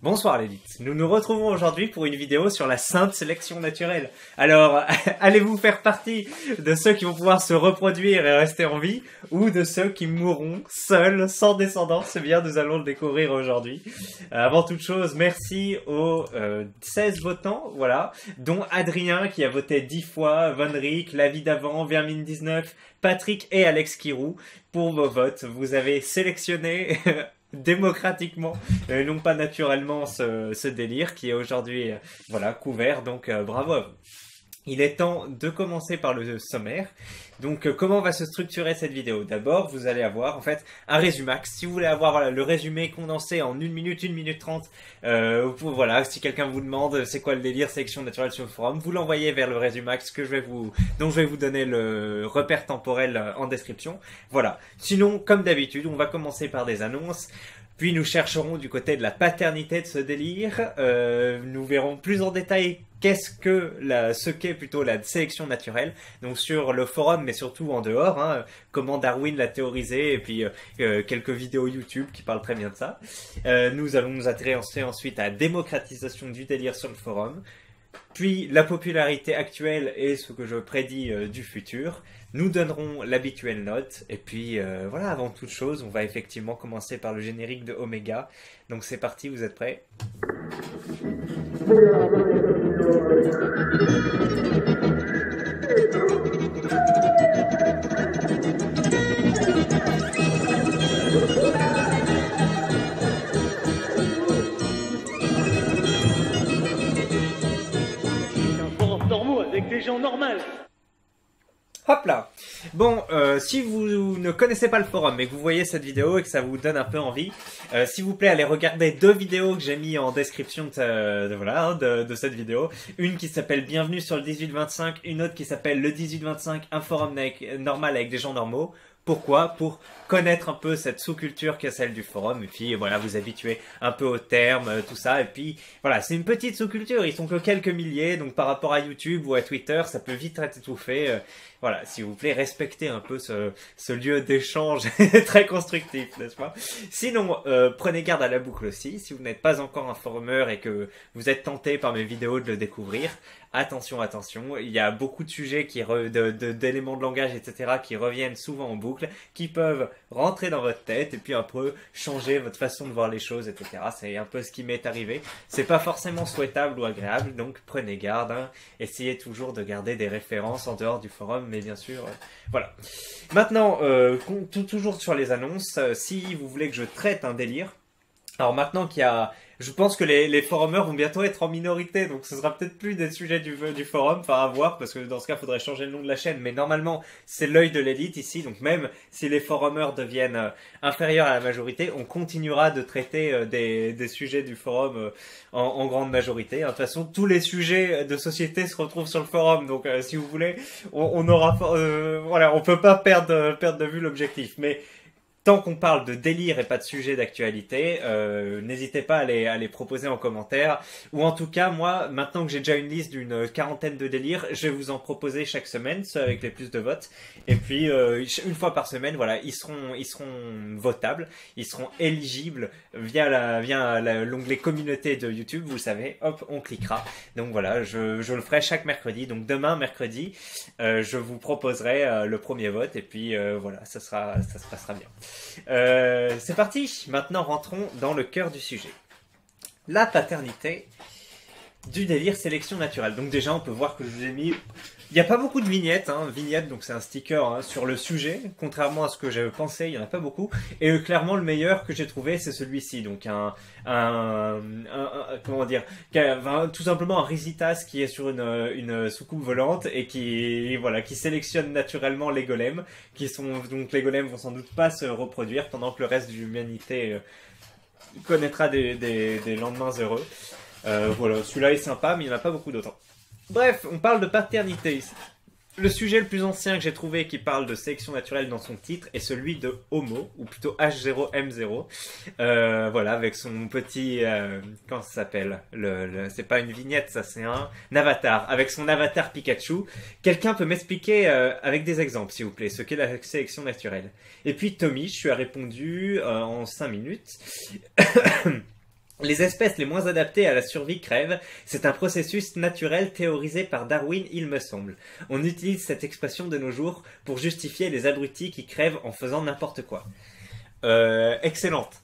Bonsoir l'élite, nous nous retrouvons aujourd'hui pour une vidéo sur la sainte sélection naturelle. Alors, allez-vous faire partie de ceux qui vont pouvoir se reproduire et rester en vie, ou de ceux qui mourront seuls, sans descendance? Eh bien, nous allons le découvrir aujourd'hui. Avant toute chose, merci aux 16 votants, voilà, dont Adrien qui a voté 10 fois, Von Rick, La Vie d'avant, Vermine19, Patrick et Alex Kirou pour vos votes. Vous avez sélectionné démocratiquement, et non pas naturellement, ce délire qui est aujourd'hui voilà, couvert, donc bravo à vous. Il est temps de commencer par le sommaire. Donc comment va se structurer cette vidéo? D'abord, vous allez avoir en fait un résumax. Si vous voulez avoir voilà, le résumé condensé en 1 minute, 1 minute 30, voilà, si quelqu'un vous demande c'est quoi le délire sélection naturelle sur le forum, vous l'envoyez vers le résumax dont je vais vous donner le repère temporel en description. Voilà. Sinon, comme d'habitude, on va commencer par des annonces. Puis nous chercherons du côté de la paternité de ce délire. Nous verrons plus en détail ce qu'est plutôt la sélection naturelle. Donc sur le forum, mais surtout en dehors, hein, comment Darwin l'a théorisé, et puis quelques vidéos YouTube qui parlent très bien de ça. Nous allons nous intéresser ensuite à la démocratisation du délire sur le forum. Puis la popularité actuelle et ce que je prédis du futur. Nous donnerons l'habituelle note. Et puis voilà, avant toute chose, on va effectivement commencer par le générique de Omega. Donc c'est parti, vous êtes prêts? Avec des gens normaux. Hop là. Bon, si vous ne connaissez pas le forum et que vous voyez cette vidéo et que ça vous donne un peu envie, s'il vous plaît, allez regarder 2 vidéos que j'ai mis en description de cette vidéo. Une qui s'appelle Bienvenue sur le 1825, une autre qui s'appelle Le 1825, un forum normal avec des gens normaux. Pourquoi? Pour connaître un peu cette sous-culture qui est celle du forum, et puis voilà, vous habituer un peu aux termes, tout ça, et puis voilà, c'est une petite sous-culture, ils sont que quelques milliers, donc par rapport à YouTube ou à Twitter, ça peut vite être étouffé. Voilà, s'il vous plaît, respectez un peu ce lieu d'échange très constructif, n'est-ce pas? Sinon, prenez garde à la boucle aussi, si vous n'êtes pas encore un forumeur et que vous êtes tenté par mes vidéos de le découvrir, attention, attention, il y a beaucoup de sujets d'éléments de langage, etc., qui reviennent souvent en boucle, qui peuvent rentrer dans votre tête et puis un peu changer votre façon de voir les choses, etc. C'est un peu ce qui m'est arrivé. C'est pas forcément souhaitable ou agréable, donc prenez garde, hein. Essayez toujours de garder des références en dehors du forum, mais bien sûr, voilà. Maintenant, toujours sur les annonces, si vous voulez que je traite un délire, alors maintenant qu'il y a... Je pense que les forumers vont bientôt être en minorité, donc ce sera peut-être plus des sujets du forum, enfin à voir, parce que dans ce cas, il faudrait changer le nom de la chaîne, mais normalement, c'est l'œil de l'élite ici, donc même si les forumers deviennent inférieurs à la majorité, on continuera de traiter des sujets du forum en grande majorité. De toute façon, tous les sujets de société se retrouvent sur le forum, donc si vous voulez, on aura... voilà, on peut pas perdre de vue l'objectif, mais... Tant qu'on parle de délire et pas de sujet d'actualité, n'hésitez pas à les proposer en commentaire. Ou en tout cas, moi, maintenant que j'ai déjà une liste d'une quarantaine de délires, je vais vous en proposer chaque semaine, ceux avec les plus de votes. Et puis, une fois par semaine, voilà, ils seront votables, ils seront éligibles via l'onglet communauté de YouTube. Vous le savez, hop, on cliquera. Donc voilà, je le ferai chaque mercredi. Donc demain, mercredi, je vous proposerai le premier vote. Et puis voilà, ça se passera bien. C'est parti. Maintenant, rentrons dans le cœur du sujet. La paternité du délire sélection naturelle. Donc déjà, on peut voir que je vous ai mis... Il n'y a pas beaucoup de vignettes, hein. Vignettes, donc c'est un sticker hein, sur le sujet. Contrairement à ce que j'avais pensé, il n'y en a pas beaucoup. Et clairement, le meilleur que j'ai trouvé, c'est celui-ci. Donc comment dire, tout simplement un Risitas qui est sur une soucoupe volante et qui sélectionne naturellement les golems, donc les golems vont sans doute pas se reproduire pendant que le reste de l'humanité connaîtra des lendemains heureux. Voilà, celui-là est sympa, mais il n'y en a pas beaucoup d'autres. Bref, on parle de paternité ici. Le sujet le plus ancien que j'ai trouvé qui parle de sélection naturelle dans son titre est celui de Homo, ou plutôt H0M0. Voilà, avec son petit... comment ça s'appelle? C'est pas une vignette, ça, c'est un avatar. Avec son avatar Pikachu. Quelqu'un peut m'expliquer avec des exemples, s'il vous plaît, ce qu'est la sélection naturelle? Et puis Tommy, je lui ai répondu en 5 minutes. Les espèces les moins adaptées à la survie crèvent, c'est un processus naturel théorisé par Darwin, il me semble. On utilise cette expression de nos jours pour justifier les abrutis qui crèvent en faisant n'importe quoi. Excellente.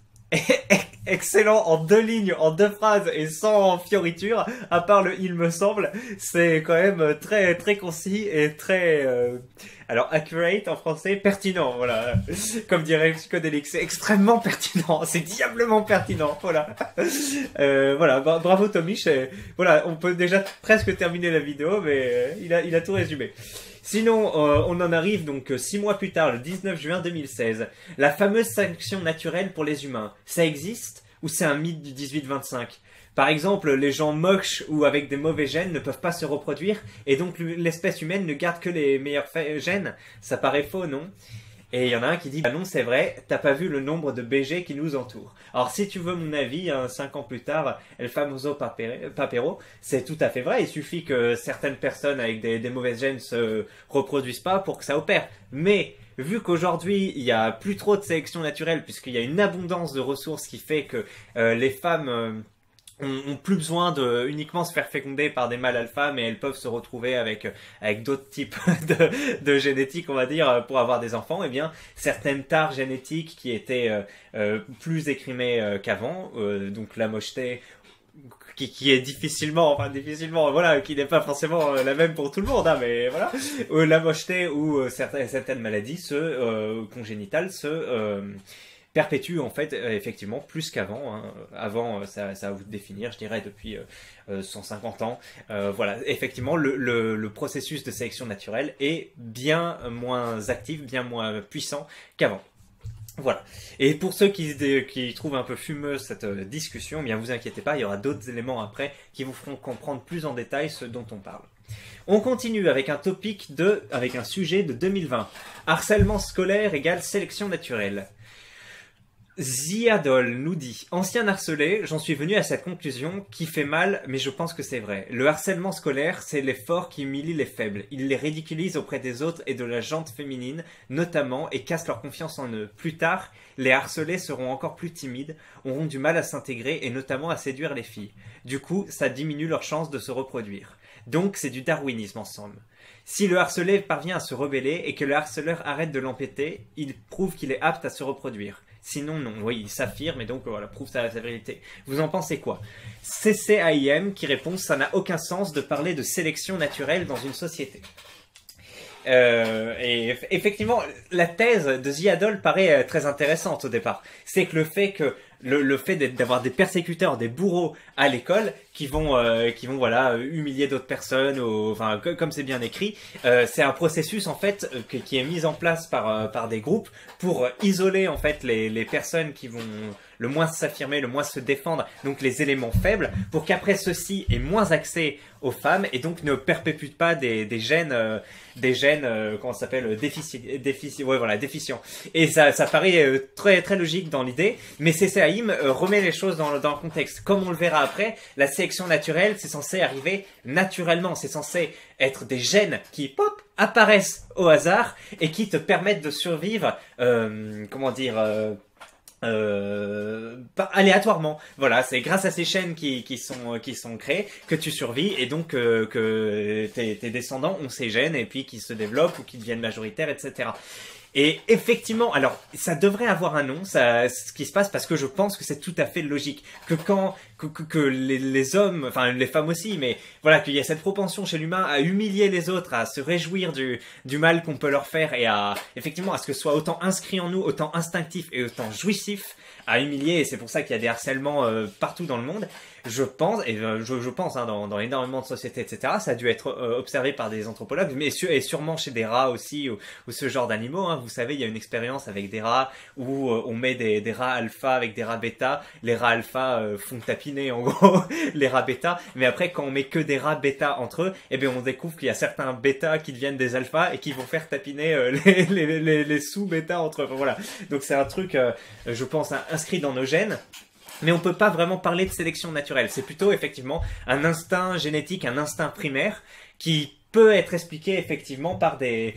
Excellent en 2 lignes, en 2 phrases et sans fioriture, à part le il me semble, c'est quand même très très concis et très alors accurate en français, pertinent, voilà. Comme dirait Psychodélique, c'est extrêmement pertinent, c'est diablement pertinent, voilà. Voilà, bravo Tommy, voilà, on peut déjà presque terminer la vidéo, mais il a tout résumé. Sinon, on en arrive donc 6 mois plus tard, le 19 juin 2016. La fameuse sélection naturelle pour les humains, ça existe ou c'est un mythe du 18-25 ? Par exemple, les gens moches ou avec des mauvais gènes ne peuvent pas se reproduire et donc l'espèce humaine ne garde que les meilleurs gènes. Ça paraît faux, non ? Et il y en a un qui dit, bah non, c'est vrai, t'as pas vu le nombre de BG qui nous entourent. Alors, si tu veux mon avis, 5 ans plus tard, El famoso papero, c'est tout à fait vrai. Il suffit que certaines personnes avec des mauvais gènes se reproduisent pas pour que ça opère. Mais, vu qu'aujourd'hui, il y a plus trop de sélection naturelle, puisqu'il y a une abondance de ressources qui fait que les femmes ont plus besoin de uniquement se faire féconder par des mâles alpha, mais elles peuvent se retrouver avec d'autres types de génétique, on va dire, pour avoir des enfants. Eh bien, certaines tares génétiques qui étaient plus écrimées qu'avant, donc la mocheté, qui est difficilement, voilà, qui n'est pas forcément la même pour tout le monde, hein, mais voilà, la mocheté ou certaines maladies congénitales perpétue en fait effectivement plus qu'avant. Hein. Avant, ça va vous définir, je dirais, depuis 150 ans. Voilà, effectivement, le processus de sélection naturelle est bien moins actif, bien moins puissant qu'avant. Voilà. Et pour ceux qui trouvent un peu fumeuse cette discussion, bien vous inquiétez pas, il y aura d'autres éléments après qui vous feront comprendre plus en détail ce dont on parle. On continue avec avec un sujet de 2020. Harcèlement scolaire égale sélection naturelle. Ziadol nous dit « Ancien harcelé, j'en suis venu à cette conclusion qui fait mal, mais je pense que c'est vrai. Le harcèlement scolaire, c'est les forts qui humilient les faibles. Il les ridiculise auprès des autres et de la gente féminine, notamment, et casse leur confiance en eux. Plus tard, les harcelés seront encore plus timides, auront du mal à s'intégrer et notamment à séduire les filles. Du coup, ça diminue leur chance de se reproduire. Donc, c'est du darwinisme en somme. Si le harcelé parvient à se rebeller et que le harceleur arrête de l'embêter, il prouve qu'il est apte à se reproduire. Sinon, non. Oui, il s'affirme et donc voilà, prouve sa vérité. Vous en pensez quoi? CCAIM qui répond « Ça n'a aucun sens de parler de sélection naturelle dans une société ». Et effectivement, la thèse de Ziadol paraît très intéressante au départ. C'est que le fait d'avoir des persécuteurs, des bourreaux à l'école qui vont voilà humilier d'autres personnes, enfin comme c'est bien écrit, c'est un processus en fait qui est mis en place par des groupes pour isoler en fait les personnes qui vont le moins s'affirmer, le moins se défendre, donc les éléments faibles, pour qu'après ceux-ci aient moins accès aux femmes et donc ne perpétuent pas des gènes comment ça s'appelle, déficients. Et ça paraît très très logique dans l'idée, mais CCAIM remet les choses dans le contexte. Comme on le verra après, la sélection naturelle, c'est censé arriver naturellement, c'est censé être des gènes qui pop apparaissent au hasard et qui te permettent de survivre, aléatoirement. Voilà, c'est grâce à ces chaînes qui sont créées que tu survis et donc que tes descendants ont ces gènes et puis qui se développent ou qui deviennent majoritaires, etc. Et effectivement, alors ça devrait avoir un nom, ce qui se passe, parce que je pense que c'est tout à fait logique que les hommes, enfin les femmes aussi, mais voilà, qu'il y a cette propension chez l'humain à humilier les autres, à se réjouir du mal qu'on peut leur faire et effectivement à ce que ce soit autant inscrit en nous, autant instinctif et autant jouissif à humilier. Et c'est pour ça qu'il y a des harcèlements partout dans le monde. Je pense, hein, dans énormément de sociétés, etc., ça a dû être observé par des anthropologues, mais et sûrement chez des rats aussi, ou ce genre d'animaux. Hein. Vous savez, il y a une expérience avec des rats où on met des rats alpha avec des rats bêta. Les rats alpha font tapiner, en gros, les rats bêta. Mais après, quand on met que des rats bêta entre eux, eh bien, on découvre qu'il y a certains bêta qui deviennent des alphas et qui vont faire tapiner les sous-bêta entre eux. Enfin, voilà. Donc, c'est un truc, je pense, inscrit dans nos gènes. Mais on peut pas vraiment parler de sélection naturelle. C'est plutôt effectivement un instinct génétique, un instinct primaire qui peut être expliqué effectivement par je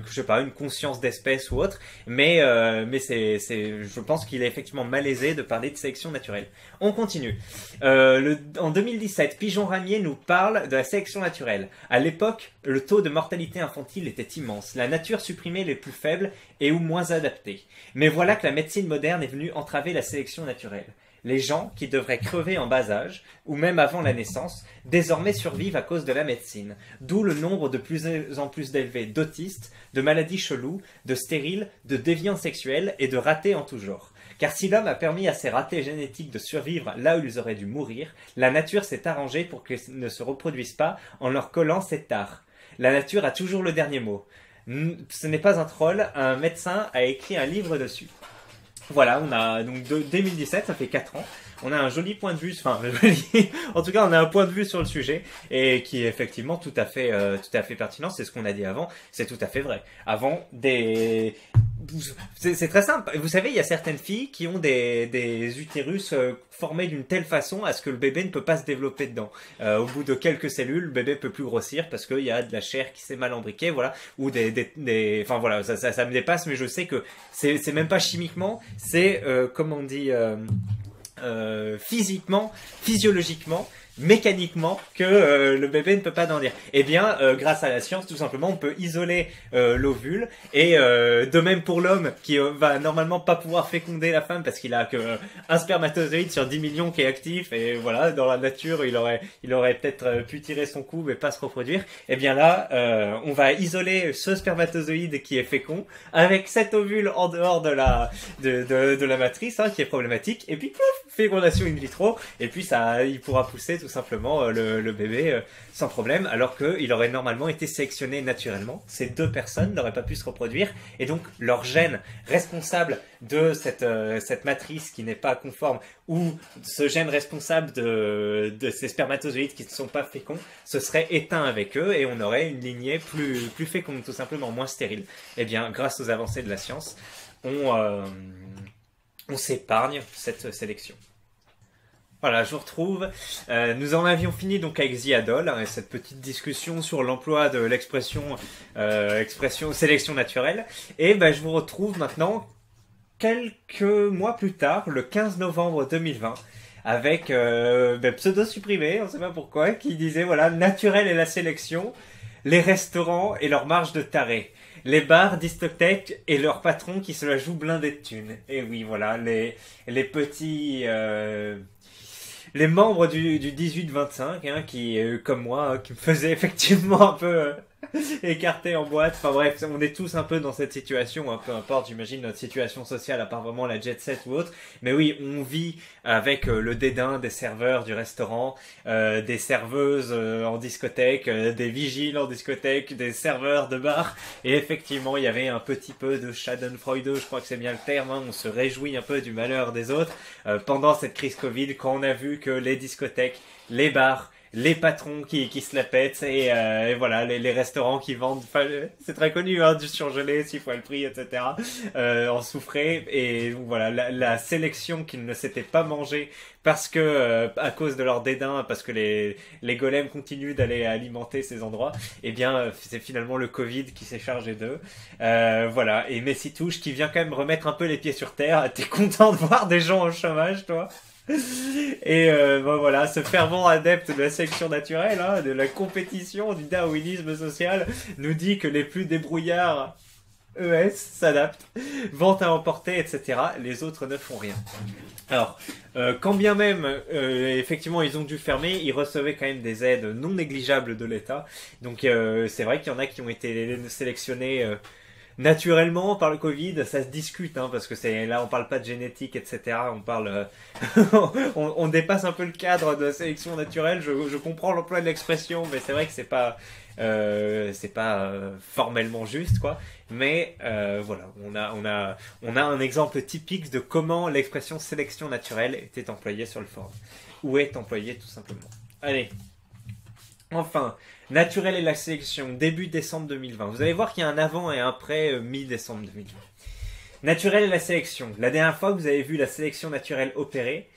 sais pas, une conscience d'espèce ou autre, mais je pense qu'il est effectivement malaisé de parler de sélection naturelle. On continue. En 2017, Pigeon Ramier nous parle de la sélection naturelle. À l'époque, le taux de mortalité infantile était immense. La nature supprimait les plus faibles et ou moins adaptés. Mais voilà que la médecine moderne est venue entraver la sélection naturelle. Les gens qui devraient crever en bas âge, ou même avant la naissance, désormais survivent à cause de la médecine. D'où le nombre de plus en plus élevé d'autistes, de maladies cheloues, de stériles, de déviants sexuels et de ratés en tout genre. Car si l'homme a permis à ces ratés génétiques de survivre là où ils auraient dû mourir, la nature s'est arrangée pour qu'ils ne se reproduisent pas en leur collant ces tares. La nature a toujours le dernier mot. Ce n'est pas un troll, un médecin a écrit un livre dessus. Voilà, on a donc 2017, ça fait 4 ans. On a un joli point de vue, en tout cas, on a un point de vue sur le sujet et qui est effectivement tout à fait pertinent. C'est ce qu'on a dit avant, c'est tout à fait vrai. Avant, c'est très simple. Vous savez, il y a certaines filles qui ont des utérus formés d'une telle façon à ce que le bébé ne peut pas se développer dedans. Au bout de quelques cellules, le bébé peut plus grossir parce qu'il y a de la chair qui s'est mal imbriquée, voilà, ou enfin voilà, ça me dépasse, mais je sais que c'est même pas chimiquement, c'est comment on dit. Physiquement, physiologiquement, mécaniquement que le bébé ne peut pas grandir. Eh bien, grâce à la science, tout simplement, on peut isoler l'ovule et de même pour l'homme qui va normalement pas pouvoir féconder la femme parce qu'il a que un spermatozoïde sur 10 millions qui est actif et voilà, dans la nature, il aurait peut-être pu tirer son coup mais pas se reproduire. Eh bien là, on va isoler ce spermatozoïde qui est fécond avec cet ovule en dehors de la matrice qui est problématique et puis pouf, fécondation in vitro et puis ça, il pourra pousser tout simplement le bébé sans problème, alors qu'il aurait normalement été sélectionné naturellement. Ces deux personnes n'auraient pas pu se reproduire, et donc leur gène responsable de cette matrice qui n'est pas conforme, ou ce gène responsable de ces spermatozoïdes qui ne sont pas féconds, se serait éteint avec eux, et on aurait une lignée plus féconde, tout simplement, moins stérile. Eh bien, grâce aux avancées de la science, on s'épargne cette sélection. Voilà, je vous retrouve. Nous en avions fini donc avec Ziadol, et cette petite discussion sur l'emploi de l'expression sélection naturelle. Et je vous retrouve maintenant quelques mois plus tard, le 15 novembre 2020, avec pseudo supprimé, on ne sait pas pourquoi, qui disait voilà, naturel et la sélection, les restaurants et leur marge de taré. Les bars, discothèques et leurs patrons qui se la jouent blindés de thunes. Et oui, voilà, les petits... les membres du 18-25, qui, comme moi, qui me faisaient effectivement un peu écarté en boîte. Enfin bref, on est tous un peu dans cette situation, peu importe, j'imagine, notre situation sociale, à part vraiment la jet set ou autre. Mais oui, on vit avec le dédain des serveurs du restaurant, des serveuses en discothèque, des vigiles en discothèque, des serveurs de bar. Et effectivement, il y avait un petit peu de schadenfreude, je crois que c'est bien le terme, on se réjouit un peu du malheur des autres. Pendant cette crise Covid, quand on a vu que les discothèques, les bars, les patrons qui se la pètent et voilà, les restaurants qui vendent, c'est très connu, du surgelé 6 fois le prix, etc. En souffraient, et voilà, la sélection qu'ils ne s'étaient pas mangés parce que à cause de leur dédain, parce que les golems continuent d'aller alimenter ces endroits, et bien c'est finalement le Covid qui s'est chargé d'eux. Voilà, et Messi Touche qui vient quand même remettre un peu les pieds sur terre. T'es content de voir des gens au chômage, toi? Et voilà, ce fervent adepte de la sélection naturelle, de la compétition, du darwinisme social, nous dit que les plus débrouillards ES s'adaptent, vont à emporter, etc. Les autres ne font rien. Alors, quand bien même, effectivement, ils ont dû fermer, ils recevaient quand même des aides non négligeables de l'État. Donc, c'est vrai qu'il y en a qui ont été sélectionnés naturellement par le Covid. Ça se discute, parce que là on parle pas de génétique, etc. On parle, on dépasse un peu le cadre de la sélection naturelle. Je comprends l'emploi de l'expression, mais c'est vrai que c'est pas formellement juste, quoi. Mais voilà, on a un exemple typique de comment l'expression sélection naturelle était employée sur le forum, ou est employée tout simplement. Allez. Enfin, naturel et la sélection, début décembre 2020. Vous allez voir qu'il y a un avant et un après mi-décembre 2020. Naturel et la sélection. La dernière fois que vous avez vu la sélection naturelle opérer,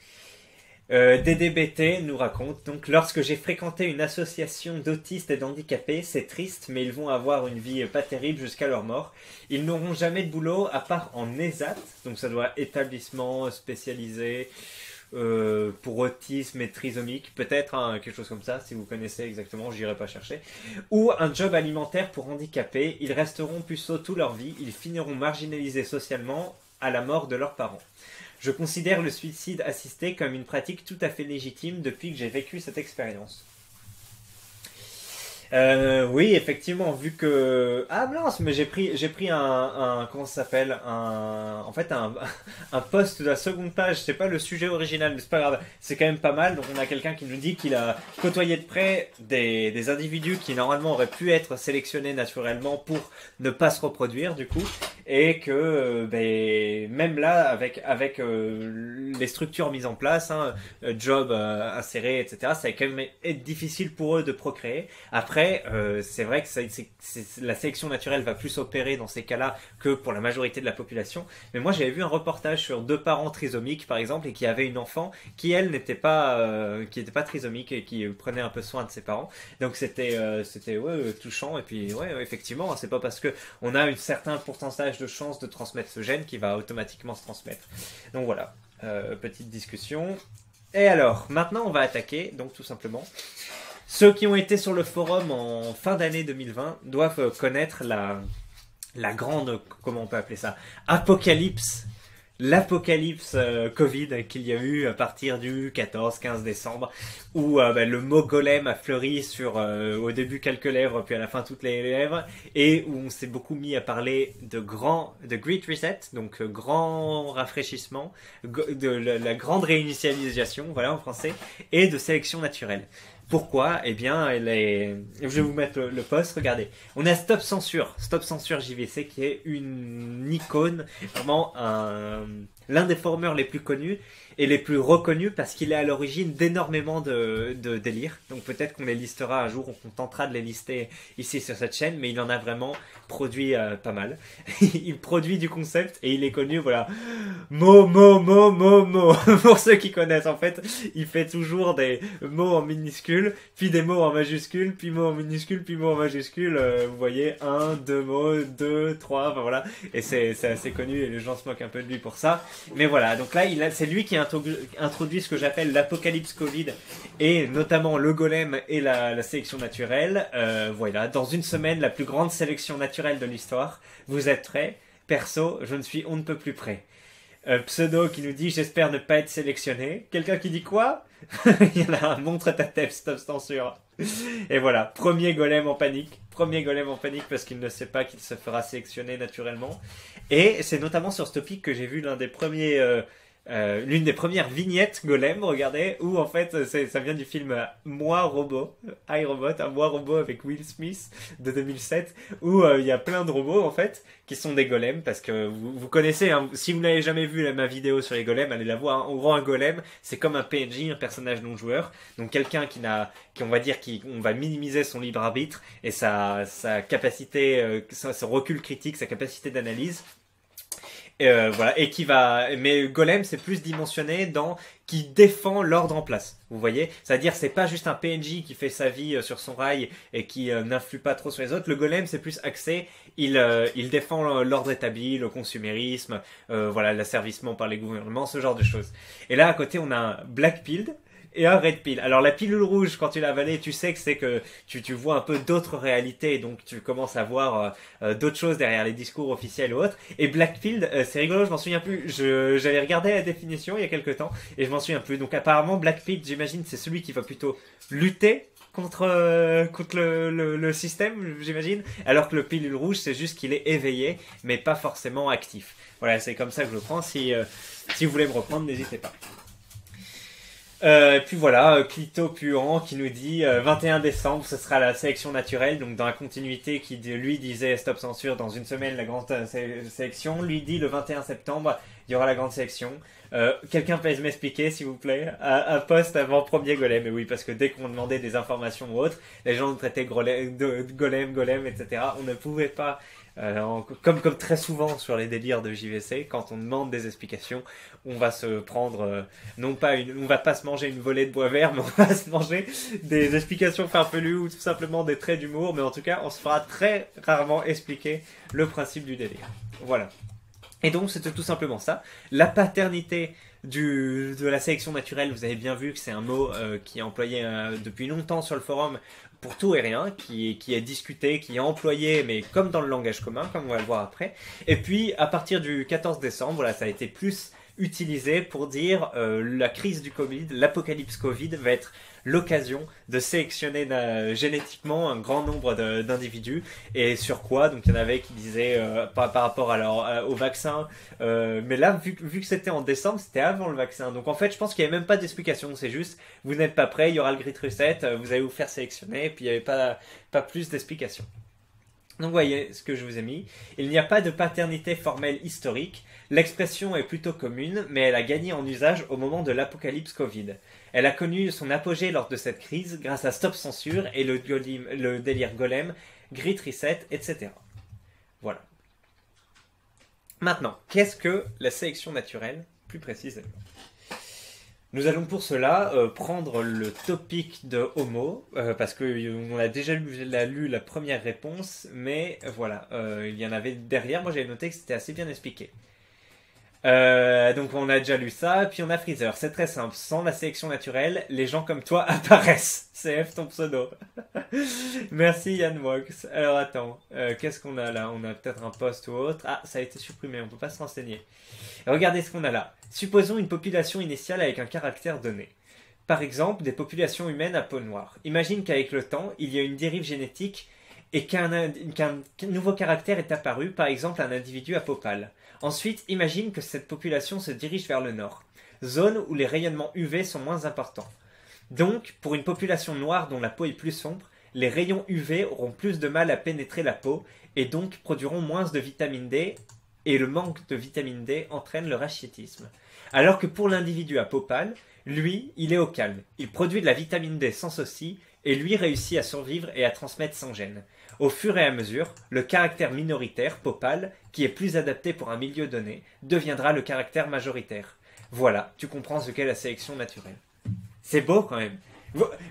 DDBT nous raconte, donc lorsque j'ai fréquenté une association d'autistes et d'handicapés, c'est triste, mais ils vont avoir une vie pas terrible jusqu'à leur mort. Ils n'auront jamais de boulot à part en ESAT, donc ça doit établissement spécialisé pour autisme et trisomique, peut-être hein, quelque chose comme ça, si vous connaissez exactement, j'irai pas chercher. Ou un job alimentaire pour handicapés, ils resteront puceaux toute leur vie, ils finiront marginalisés socialement à la mort de leurs parents. Je considère le suicide assisté comme une pratique tout à fait légitime depuis que j'ai vécu cette expérience. Oui, effectivement, vu que... Ah mince, mais j'ai pris comment ça s'appelle en fait, un post de la seconde page. C'est pas le sujet original, mais c'est pas grave. C'est quand même pas mal. Donc on a quelqu'un qui nous dit qu'il a côtoyé de près des individus qui normalement auraient pu être sélectionnés naturellement pour ne pas se reproduire, du coup. Et que même là, avec les structures mises en place, hein, job inséré, etc., ça va quand même être difficile pour eux de procréer. Après, c'est vrai que la sélection naturelle va plus opérer dans ces cas-là que pour la majorité de la population. Mais moi, j'avais vu un reportage sur 2 parents trisomiques, par exemple, et qui avaient une enfant qui, elle, n'était pas trisomique et qui prenait un peu soin de ses parents. Donc, c'était touchant. Et puis, ouais, effectivement, c'est pas parce que on a un certain pourcentage de chance de transmettre ce gène qui va automatiquement se transmettre. Donc voilà, petite discussion. Et alors, maintenant, on va attaquer, donc tout simplement. Ceux qui ont été sur le forum en fin d'année 2020 doivent connaître la grande, comment on peut appeler ça, l'apocalypse Covid qu'il y a eu à partir du 14-15 décembre, où le mot golem a fleuri sur au début quelques lèvres, puis à la fin toutes les lèvres, et où on s'est beaucoup mis à parler de Great Reset, donc grand rafraîchissement, de la grande réinitialisation, voilà en français, et de sélection naturelle. Pourquoi? Eh bien, je vais vous mettre le post, regardez. On a Stop Censure JVC qui est une icône, vraiment l'un des forumers les plus connus et les plus reconnus parce qu'il est à l'origine d'énormément de délires. Donc peut-être qu'on les listera un jour, on tentera de les lister ici sur cette chaîne, mais il en a vraiment produit pas mal. Il produit du concept et il est connu, voilà, mot. Pour ceux qui connaissent, en fait, il fait toujours des mots en minuscules, puis des mots en majuscules, puis mots en minuscules, puis mots en majuscules. Vous voyez, 1, 2 mots, 2, 3, enfin voilà. Et c'est assez connu et les gens se moquent un peu de lui pour ça. Mais voilà, donc là, c'est lui qui a introduit ce que j'appelle l'apocalypse Covid et notamment le golem et la sélection naturelle. Voilà, dans une semaine, la plus grande sélection naturelle de l'histoire. Vous êtes prêts? Perso, je ne suis on ne peut plus prêt. Pseudo qui nous dit j'espère ne pas être sélectionné. Quelqu'un qui dit quoi? Il y en a un, montre ta tête, stop censure. Et voilà, premier golem en panique parce qu'il ne sait pas qu'il se fera sélectionner naturellement. Et c'est notamment sur ce topic que j'ai vu l'une des premières vignettes Golem, regardez, où en fait ça vient du film Moi Robot, iRobot, un Moi Robot avec Will Smith de 2007, où il y a plein de robots en fait qui sont des golems, parce que vous connaissez, hein, si vous n'avez jamais vu ma vidéo sur les golems, allez la voir. Hein. En gros, un golem, c'est comme un PNJ, un personnage non joueur, donc quelqu'un on va minimiser son libre arbitre et sa capacité, son recul critique, sa capacité d'analyse. Voilà, mais Golem c'est plus dimensionné qui défend l'ordre en place. Vous voyez, c'est-à-dire c'est pas juste un PNJ qui fait sa vie sur son rail et qui n'influe pas trop sur les autres. Le Golem c'est plus axé, il défend l'ordre établi, le consumérisme, voilà, l'asservissement par les gouvernements, ce genre de choses. Et là à côté on a un Black Pilled et un Red Pill. Alors la pilule rouge, quand tu l'as avalée, tu sais que c'est que tu vois un peu d'autres réalités, donc tu commences à voir d'autres choses derrière les discours officiels ou autres. Et Black Pill, c'est rigolo, je m'en souviens plus. J'avais regardé la définition il y a quelques temps et je m'en souviens plus. Donc apparemment Black Pill, j'imagine, c'est celui qui va plutôt lutter contre le système, j'imagine, alors que le pilule rouge, c'est juste qu'il est éveillé, mais pas forcément actif. Voilà, c'est comme ça que je le prends. Si vous voulez me reprendre, n'hésitez pas. Puis voilà, Clito Puant qui nous dit 21 décembre ce sera la sélection naturelle, donc dans la continuité qui lui disait stop censure dans une semaine la grande sélection, lui dit le 21 septembre il y aura la grande sélection. Quelqu'un peut m'expliquer s'il vous plaît un post avant premier golem? Et oui, parce que dès qu'on demandait des informations ou autres, les gens nous traitaient de golem, etc. On ne pouvait pas Comme très souvent sur les délires de JVC, quand on demande des explications, on va se prendre, on va pas se manger une volée de bois vert, mais on va se manger des explications farfelues ou tout simplement des traits d'humour, mais en tout cas, on se fera très rarement expliquer le principe du délire. Voilà. Et donc, c'était tout simplement ça. La paternité de la sélection naturelle, vous avez bien vu que c'est un mot qui est employé depuis longtemps sur le forum pour tout et rien, qui est discuté, qui est employé, mais comme dans le langage commun, comme on va le voir après. Et puis, à partir du 14 décembre, voilà, ça a été plus utilisé pour dire la crise du Covid, l'apocalypse Covid va être l'occasion de sélectionner génétiquement un grand nombre d'individus. Et sur quoi? Donc il y en avait qui disaient par rapport au vaccin, mais là vu que c'était en décembre, c'était avant le vaccin, donc en fait je pense qu'il n'y avait même pas d'explication, c'est juste vous n'êtes pas prêt, il y aura le Grit Reset, vous allez vous faire sélectionner, et puis il n'y avait pas plus d'explications. Donc voyez ce que je vous ai mis. Il n'y a pas de paternité formelle historique. L'expression est plutôt commune, mais elle a gagné en usage au moment de l'apocalypse Covid. Elle a connu son apogée lors de cette crise grâce à Stop Censure et le délire Golem, Grit Reset, etc. Voilà. Maintenant, qu'est-ce que la sélection naturelle, plus précisément? Nous allons pour cela prendre le topic de Homo, parce qu'on a déjà lu la première réponse, mais voilà, il y en avait derrière, moi j'avais noté que c'était assez bien expliqué. Donc on a déjà lu ça, puis on a Freezer, c'est très simple, sans la sélection naturelle, les gens comme toi apparaissent. CF ton pseudo. Merci Yann Mox. Alors attends, qu'est-ce qu'on a là? On a peut-être un post ou autre. Ah, ça a été supprimé, on peut pas se renseigner. Regardez ce qu'on a là. Supposons une population initiale avec un caractère donné. Par exemple, des populations humaines à peau noire. Imagine qu'avec le temps, il y a une dérive génétique et qu'un nouveau caractère est apparu, par exemple un individu à peau pâle. Ensuite, imagine que cette population se dirige vers le nord, zone où les rayonnements UV sont moins importants. Donc, pour une population noire dont la peau est plus sombre, les rayons UV auront plus de mal à pénétrer la peau et donc produiront moins de vitamine D, et le manque de vitamine D entraîne le rachitisme. Alors que pour l'individu à peau pâle, lui, il est au calme. Il produit de la vitamine D sans souci et lui réussit à survivre et à transmettre sans gêne. Au fur et à mesure, le caractère minoritaire, peau pâle, qui est plus adapté pour un milieu donné, deviendra le caractère majoritaire. Voilà, tu comprends ce qu'est la sélection naturelle. C'est beau quand même.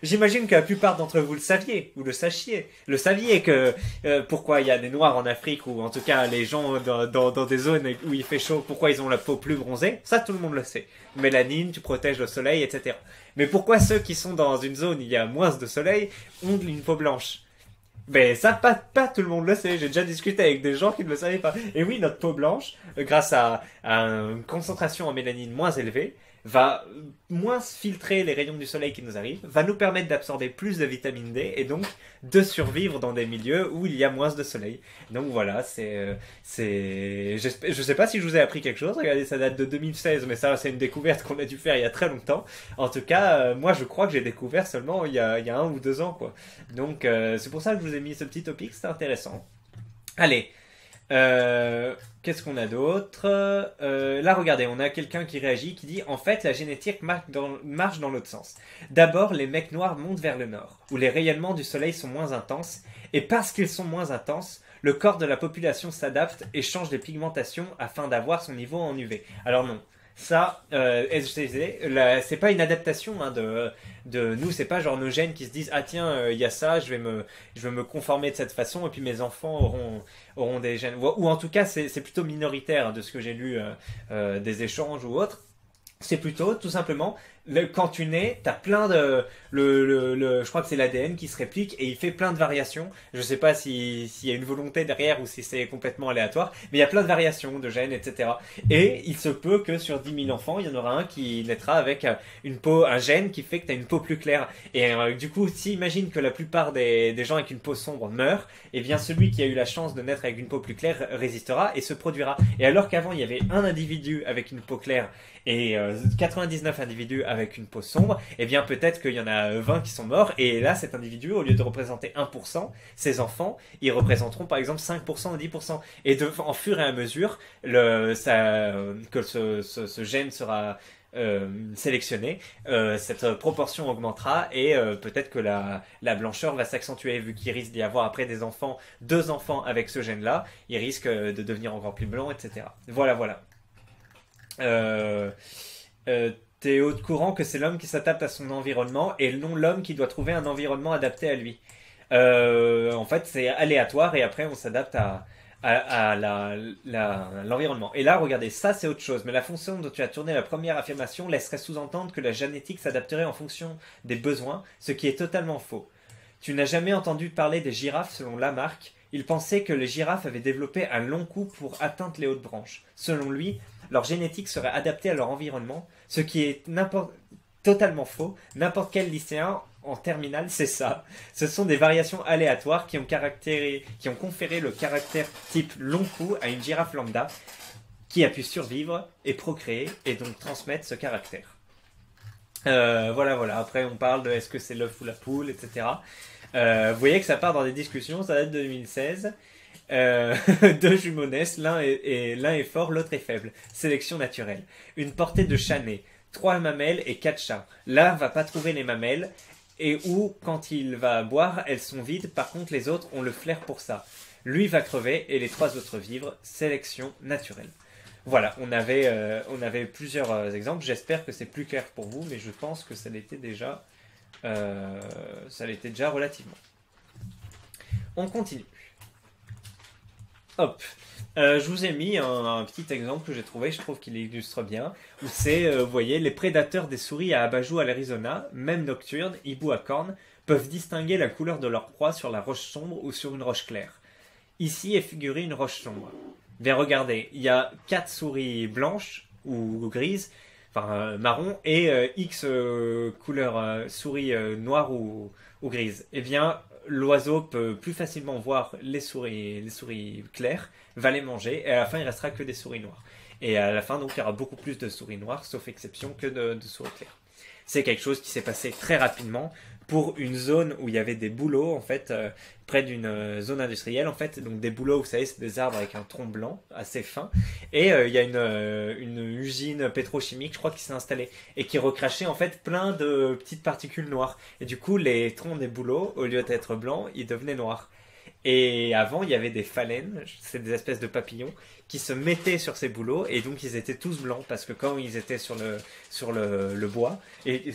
J'imagine que la plupart d'entre vous le saviez, ou le saviez que pourquoi il y a des noirs en Afrique, ou en tout cas les gens dans des zones où il fait chaud, pourquoi ils ont la peau plus bronzée, ça tout le monde le sait. Mélanine, tu protèges le soleil, etc. Mais pourquoi ceux qui sont dans une zone où il y a moins de soleil ont une peau blanche? Ben ça, pas tout le monde le sait. J'ai déjà discuté avec des gens qui ne le savaient pas. Et oui, notre peau blanche, grâce à une concentration en mélanine moins élevée, va moins filtrer les rayons du soleil qui nous arrivent, va nous permettre d'absorber plus de vitamine D et donc de survivre dans des milieux où il y a moins de soleil. Donc voilà, je sais pas si je vous ai appris quelque chose. Regardez, ça date de 2016, mais ça c'est une découverte qu'on a dû faire il y a très longtemps. En tout cas, moi je crois que j'ai découvert seulement il y a 1 ou 2 ans, quoi. Donc c'est pour ça que je vous ai mis ce petit topic, c'est intéressant. Allez. Qu'est-ce qu'on a d'autre? Là, regardez, on a quelqu'un qui réagit, qui dit « En fait, la génétique marche dans l'autre sens. D'abord, les mecs noirs montent vers le nord, où les rayonnements du soleil sont moins intenses, et parce qu'ils sont moins intenses, le corps de la population s'adapte et change de pigmentation afin d'avoir son niveau en UV. » Alors non. Ça, c'est pas une adaptation hein, de nous, c'est pas genre nos gènes qui se disent ah tiens il y a ça, je vais me conformer de cette façon et puis mes enfants auront des gènes, ou en tout cas c'est plutôt minoritaire hein, de ce que j'ai lu des échanges ou autres. C'est plutôt tout simplement quand tu nais, t'as plein de je crois que c'est l'ADN qui se réplique et il fait plein de variations. Je sais pas s'il y a une volonté derrière ou si c'est complètement aléatoire, mais il y a plein de variations de gènes, etc. Et il se peut que sur 10 000 enfants, il y en aura un qui naîtra avec un gène qui fait que t'as une peau plus claire. Et du coup, si imagine que la plupart des gens avec une peau sombre meurent, et bien celui qui a eu la chance de naître avec une peau plus claire résistera et se produira. Et alors qu'avant il y avait un individu avec une peau claire et 99 individus avec une peau sombre, et bien peut-être qu'il y en a 20 qui sont morts, et là cet individu, au lieu de représenter 1%, ses enfants, ils représenteront par exemple 5% ou 10%. Et en fur et à mesure, que ce gène sera sélectionnés, cette proportion augmentera et peut-être que la blancheur va s'accentuer vu qu'il risque d'y avoir après des enfants, 2 enfants avec ce gène-là, il risque de devenir encore plus blanc, etc. Voilà, voilà. T'es au courant que c'est l'homme qui s'adapte à son environnement et non l'homme qui doit trouver un environnement adapté à lui. En fait, c'est aléatoire et après on s'adapte à l'environnement. Et là, regardez, ça c'est autre chose. Mais la fonction dont tu as tourné la première affirmation laisserait sous-entendre que la génétique s'adapterait en fonction des besoins, ce qui est totalement faux. Tu n'as jamais entendu parler des girafes selon Lamarck. Il pensait que les girafes avaient développé un long cou pour atteindre les hautes branches. Selon lui, leur génétique serait adaptée à leur environnement, ce qui est totalement faux. N'importe quel lycéen en terminale, c'est ça. Ce sont des variations aléatoires qui ont conféré le caractère type long cou à une girafe lambda qui a pu survivre et procréer et donc transmettre ce caractère. Voilà, voilà. Après, on parle de est-ce que c'est l'œuf ou la poule, etc. Vous voyez que ça part dans des discussions, ça date de 2016. Deux jumeaux naissent, l'un est fort, l'autre est faible. Sélection naturelle. Une portée de chat nés, 3 mamelles et 4 chats. L'un va pas trouver les mamelles, et où, quand il va boire, elles sont vides, par contre les autres ont le flair pour ça. Lui va crever et les 3 autres vivre. Sélection naturelle. Voilà, on avait plusieurs exemples, j'espère que c'est plus clair pour vous, mais je pense que ça l'était déjà relativement. On continue. Hop. Je vous ai mis un petit exemple que j'ai trouvé, je trouve qu'il illustre bien, où c'est, vous voyez, les prédateurs des souris à abat-jour à l'Arizona, même nocturnes, hibou à cornes, peuvent distinguer la couleur de leur proie sur la roche sombre ou sur une roche claire. Ici est figurée une roche sombre. Bien regardez, il y a 4 souris blanches ou grises, enfin marron, et X couleur souris noire ou grise. Eh bien, l'oiseau peut plus facilement voir les souris claires, va les manger, et à la fin il restera que des souris noires. Et à la fin donc il y aura beaucoup plus de souris noires, sauf exception, que de souris claires. C'est quelque chose qui s'est passé très rapidement pour une zone où il y avait des bouleaux en fait, près d'une zone industrielle en fait. Donc des bouleaux, vous savez, c'est des arbres avec un tronc blanc assez fin, et il y a une usine pétrochimique, je crois, qui s'est installée et qui recrachait en fait plein de petites particules noires. Et du coup, les troncs des bouleaux, au lieu d'être blancs, ils devenaient noirs. Et avant, il y avait des phalènes, c'est des espèces de papillons, qui se mettaient sur ces bouleaux, et donc ils étaient tous blancs, parce que quand ils étaient sur le bois, et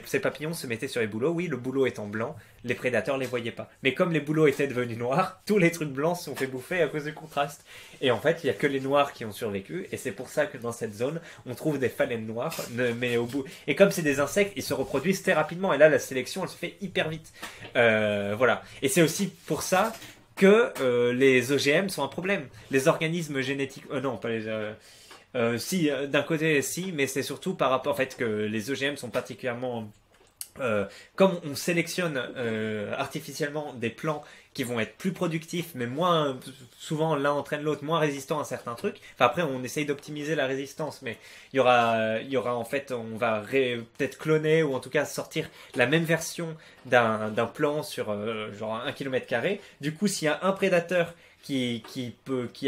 ces papillons se mettaient sur les bouleaux, oui, le boulot étant blanc, les prédateurs les voyaient pas. Mais comme les bouleaux étaient devenus noirs, tous les trucs blancs se sont fait bouffer à cause du contraste. Et en fait, il y a que les noirs qui ont survécu, et c'est pour ça que dans cette zone, on trouve des phalènes noires, mais au bout. Et comme c'est des insectes, ils se reproduisent très rapidement, et là, la sélection, elle se fait hyper vite. Voilà. Et c'est aussi pour ça que les OGM sont un problème. Les organismes génétiques... non, pas les... si, d'un côté, si, mais c'est surtout par rapport au fait que les OGM sont particulièrement... comme on sélectionne artificiellement des plants qui vont être plus productifs, mais moins souvent l'un entraîne l'autre, moins résistants à certains trucs. Enfin après, on essaye d'optimiser la résistance, mais il y aura en fait, on va peut-être cloner ou en tout cas sortir la même version d'un plant sur genre 1 km². Du coup, s'il y a un prédateur qui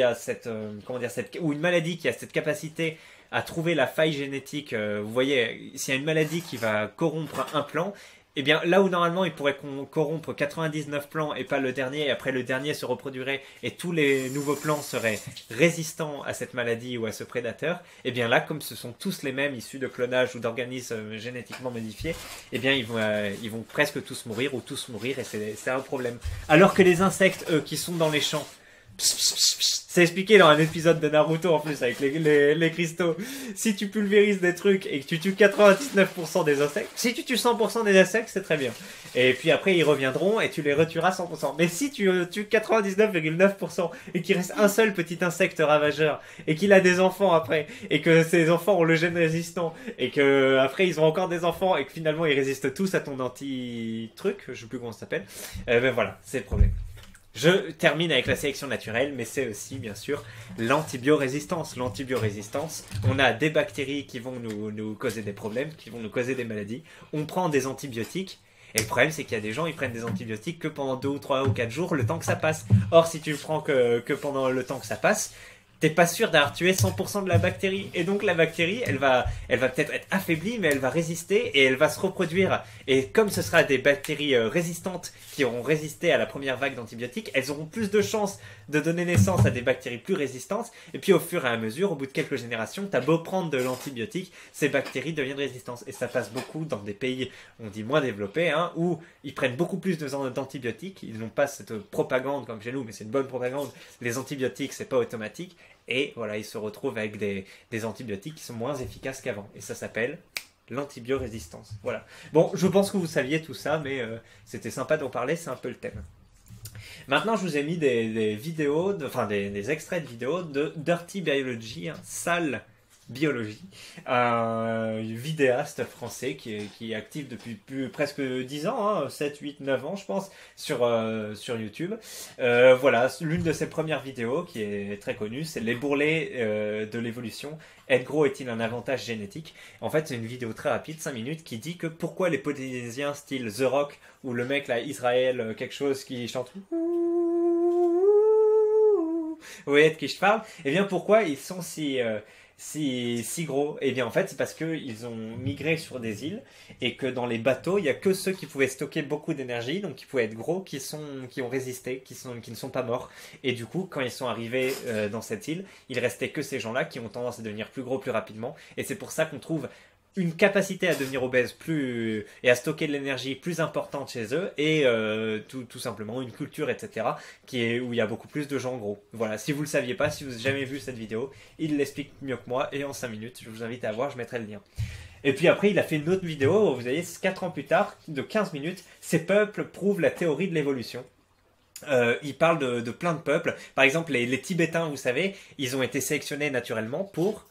a cette ou une maladie qui a cette capacité à trouver la faille génétique, vous voyez, s'il y a une maladie qui va corrompre un plant, eh bien là où normalement il pourrait corrompre 99 plants et pas le dernier, et après le dernier se reproduirait et tous les nouveaux plants seraient résistants à cette maladie ou à ce prédateur, eh bien là, comme ce sont tous les mêmes issus de clonage ou d'organismes génétiquement modifiés, eh bien ils vont presque tous mourir ou tous mourir, et c'est un problème. Alors que les insectes, eux, qui sont dans les champs, c'est expliqué dans un épisode de Naruto en plus avec les cristaux. Si tu pulvérises des trucs et que tu tues 99% des insectes, si tu tues 100% des insectes, c'est très bien. Et puis après ils reviendront et tu les retueras 100%. Mais si tu tues 99,9% et qu'il reste un seul petit insecte ravageur et qu'il a des enfants après, et que ces enfants ont le gène résistant, et que après ils ont encore des enfants et que finalement ils résistent tous à ton anti-truc, je sais plus comment ça s'appelle, ben voilà, c'est le problème. Je termine avec la sélection naturelle, mais c'est aussi, bien sûr, l'antibiorésistance. L'antibiorésistance, on a des bactéries qui vont nous causer des problèmes, qui vont nous causer des maladies. On prend des antibiotiques, et le problème, c'est qu'il y a des gens, ils prennent des antibiotiques que pendant 2 ou 3 ou 4 jours, le temps que ça passe. Or, si tu le prends que pendant le temps que ça passe, t'es pas sûr d'avoir tué 100% de la bactérie. Et donc la bactérie, elle va peut-être être affaiblie, mais elle va résister et elle va se reproduire. Et comme ce sera des bactéries résistantes qui auront résisté à la première vague d'antibiotiques, elles auront plus de chances de donner naissance à des bactéries plus résistantes. Et puis au fur et à mesure, au bout de quelques générations, t'as beau prendre de l'antibiotique, ces bactéries deviennent résistantes. Et ça passe beaucoup dans des pays, on dit moins développés, hein, où ils prennent beaucoup plus d'antibiotiques. Ils n'ont pas cette propagande comme chez nous, mais c'est une bonne propagande. Les antibiotiques, c'est pas automatique. Et voilà, ils se retrouvent avec des antibiotiques qui sont moins efficaces qu'avant. Et ça s'appelle l'antibiorésistance. Voilà. Bon, je pense que vous saviez tout ça, mais c'était sympa d'en parler, c'est un peu le thème. Maintenant, je vous ai mis des vidéos, des extraits de vidéos de Dirty Biology, hein, sale biologie, un vidéaste français qui est actif depuis presque 10 ans, hein, 7, 8, 9 ans je pense, sur YouTube. Voilà, l'une de ses premières vidéos qui est très connue, c'est les bourrelets de l'évolution. Être gros est-il un avantage génétique? En fait, c'est une vidéo très rapide, 5 minutes, qui dit que pourquoi les Polynésiens style The Rock, ou le mec là, Israël, quelque chose qui chante... Vous voyez de qui je parle? Eh bien, pourquoi ils sont si gros? Eh bien en fait c'est parce qu'ils ont migré sur des îles et que dans les bateaux il n'y a que ceux qui pouvaient stocker beaucoup d'énergie, donc qui pouvaient être gros, qui ont résisté, qui ne sont pas morts. Et du coup quand ils sont arrivés dans cette île, il restait que ces gens-là qui ont tendance à devenir plus gros plus rapidement. Et c'est pour ça qu'on trouve une capacité à devenir obèse et à stocker de l'énergie plus importante chez eux, et tout simplement une culture, etc., où il y a beaucoup plus de gens gros. Voilà, si vous ne le saviez pas, si vous n'avez jamais vu cette vidéo, il l'explique mieux que moi, et en 5 minutes, je vous invite à voir, je mettrai le lien. Et puis après, il a fait une autre vidéo, vous voyez, 4 ans plus tard, de 15 minutes, ces peuples prouvent la théorie de l'évolution. Il parle de plein de peuples. Par exemple, les Tibétains, vous savez, ils ont été sélectionnés naturellement pour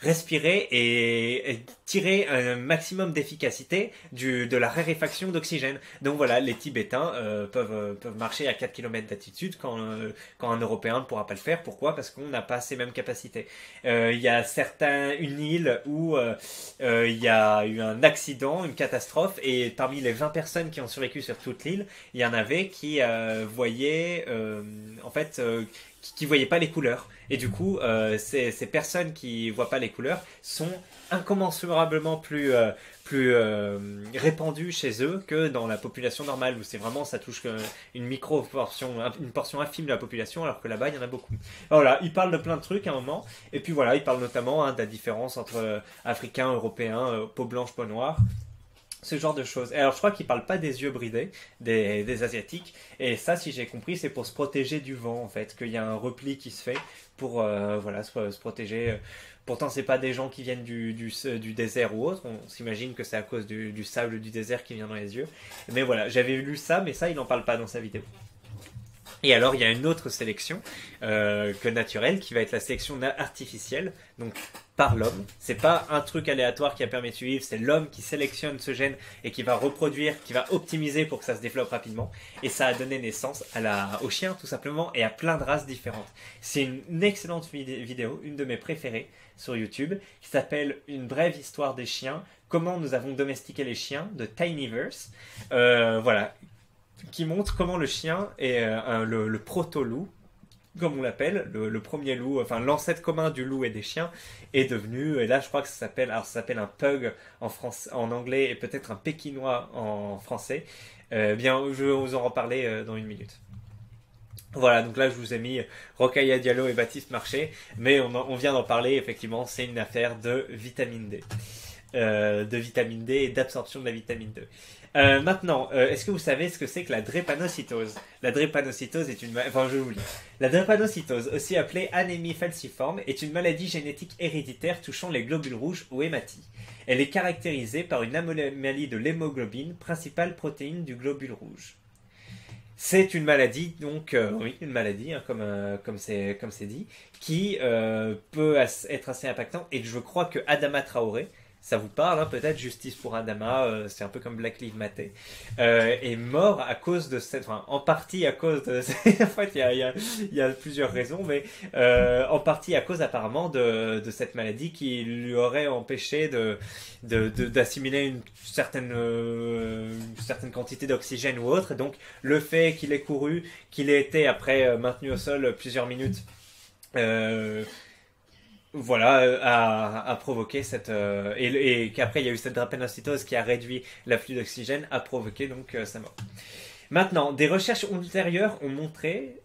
respirer et tirer un maximum d'efficacité de la raréfaction d'oxygène. Donc voilà, les Tibétains peuvent marcher à 4 km d'altitude quand un Européen ne pourra pas le faire. Pourquoi? Parce qu'on n'a pas ces mêmes capacités. Il y a une île où il y a eu un accident, une catastrophe, et parmi les 20 personnes qui ont survécu sur toute l'île, il y en avait qui voyaient qui voyaient pas les couleurs. Et du coup, ces personnes qui voient pas les couleurs sont incommensurablement plus répandues chez eux que dans la population normale, où c'est vraiment, ça touche une portion infime de la population, alors que là-bas, il y en a beaucoup. Voilà, il parle de plein de trucs à un moment, et puis voilà, il parle notamment de la différence entre Africains, Européens, peau blanche, peau noire, ce genre de choses. Et alors je crois qu'il parle pas des yeux bridés des Asiatiques, et ça, si j'ai compris, c'est pour se protéger du vent, en fait, qu'il y a un repli qui se fait pour voilà, se protéger. Pourtant c'est pas des gens qui viennent du désert ou autre, on s'imagine que c'est à cause du sable du désert qui vient dans les yeux, mais voilà, j'avais lu ça, mais ça il en parle pas dans sa vidéo. Et alors il y a une autre sélection que naturelle, qui va être la sélection artificielle, donc par l'homme. C'est pas un truc aléatoire qui a permis de suivre, c'est l'homme qui sélectionne ce gène et qui va reproduire, qui va optimiser pour que ça se développe rapidement. Et ça a donné naissance au chien tout simplement, et à plein de races différentes. C'est une excellente vidéo, une de mes préférées sur YouTube, qui s'appelle Une brève histoire des chiens, comment nous avons domestiqué les chiens, de Tinyverse. Voilà, qui montre comment le chien est le proto-loup, comme on l'appelle, le premier loup, enfin l'ancêtre commun du loup et des chiens, est devenu, et là je crois que ça s'appelle un pug en anglais, et peut-être un pékinois en français. Bien, je vais vous en reparler dans une minute. Voilà, donc là je vous ai mis Rokhaya Diallo et Baptiste Marché, mais on vient d'en parler, effectivement, c'est une affaire de vitamine D. Et d'absorption de la vitamine D. Maintenant, est-ce que vous savez ce que c'est que la drépanocytose? La drépanocytose est je vous lis. La drépanocytose, aussi appelée anémie falciforme, est une maladie génétique héréditaire touchant les globules rouges ou hématies. Elle est caractérisée par une anomalie de l'hémoglobine, principale protéine du globule rouge. C'est une maladie, donc oui, une maladie, hein, comme c'est dit, qui peut être assez impactante. Et je crois que Adama Traoré, ça vous parle, hein, peut-être, Justice pour Adama, c'est un peu comme Black Lives Matter, est mort à cause de en partie à cause de, en fait, il y a plusieurs raisons, mais en partie à cause apparemment de cette maladie qui lui aurait empêché d'assimiler une certaine quantité d'oxygène ou autre. Donc le fait qu'il ait couru, qu'il ait été après maintenu au sol plusieurs minutes euh, voilà, a provoqué cette... et qu'après, il y a eu cette drépanocytose qui a réduit l'afflux d'oxygène, a provoqué donc sa mort. Maintenant, des recherches ultérieures ont montré,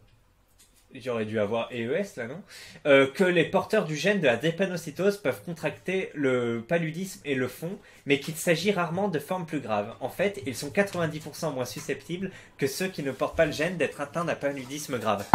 j'aurais dû avoir EES là, non que les porteurs du gène de la drépanocytose peuvent contracter le paludisme et le fond, mais qu'il s'agit rarement de formes plus graves. En fait, ils sont 90% moins susceptibles que ceux qui ne portent pas le gène d'être atteints d'un paludisme grave.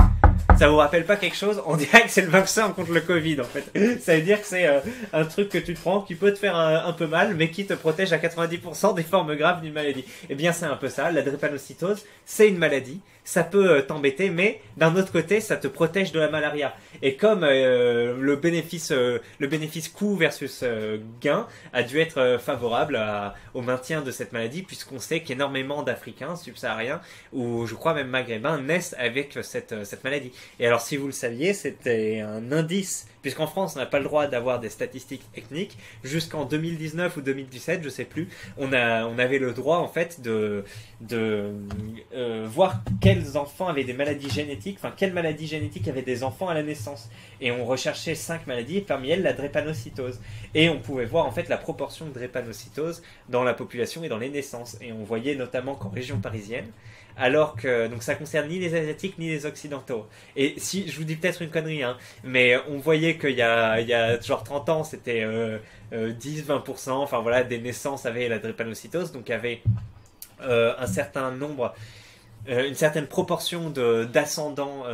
Ça vous rappelle pas quelque chose? On dirait que c'est le vaccin contre le Covid en fait. Ça veut dire que c'est un truc que tu te prends qui peut te faire un peu mal, mais qui te protège à 90% des formes graves d'une maladie. Eh bien c'est un peu ça, la drépanocytose, c'est une maladie, ça peut t'embêter, mais d'un autre côté, ça te protège de la malaria. Et comme le bénéfice coût versus gain a dû être favorable au maintien de cette maladie, puisqu'on sait qu'énormément d'Africains subsahariens, ou je crois même maghrébins, naissent avec cette maladie. Et alors si vous le saviez, c'était un indice, puisqu'en France on n'a pas le droit d'avoir des statistiques ethniques, jusqu'en 2019 ou 2017, je sais plus, on avait le droit en fait de voir quels enfants avaient des maladies génétiques, enfin quelles maladies génétiques avaient des enfants à la naissance. Et on recherchait 5 maladies, et parmi elles la drépanocytose. Et on pouvait voir en fait la proportion de drépanocytose dans la population et dans les naissances. Et on voyait notamment qu'en région parisienne, alors que donc ça concerne ni les asiatiques ni les occidentaux. Et si je vous dis peut-être une connerie, hein, mais on voyait qu'il y a genre 30 ans, c'était 10-20%, enfin voilà, des naissances avaient la drépanocytose, donc il y avait un certain nombre, une certaine proportion d'ascendants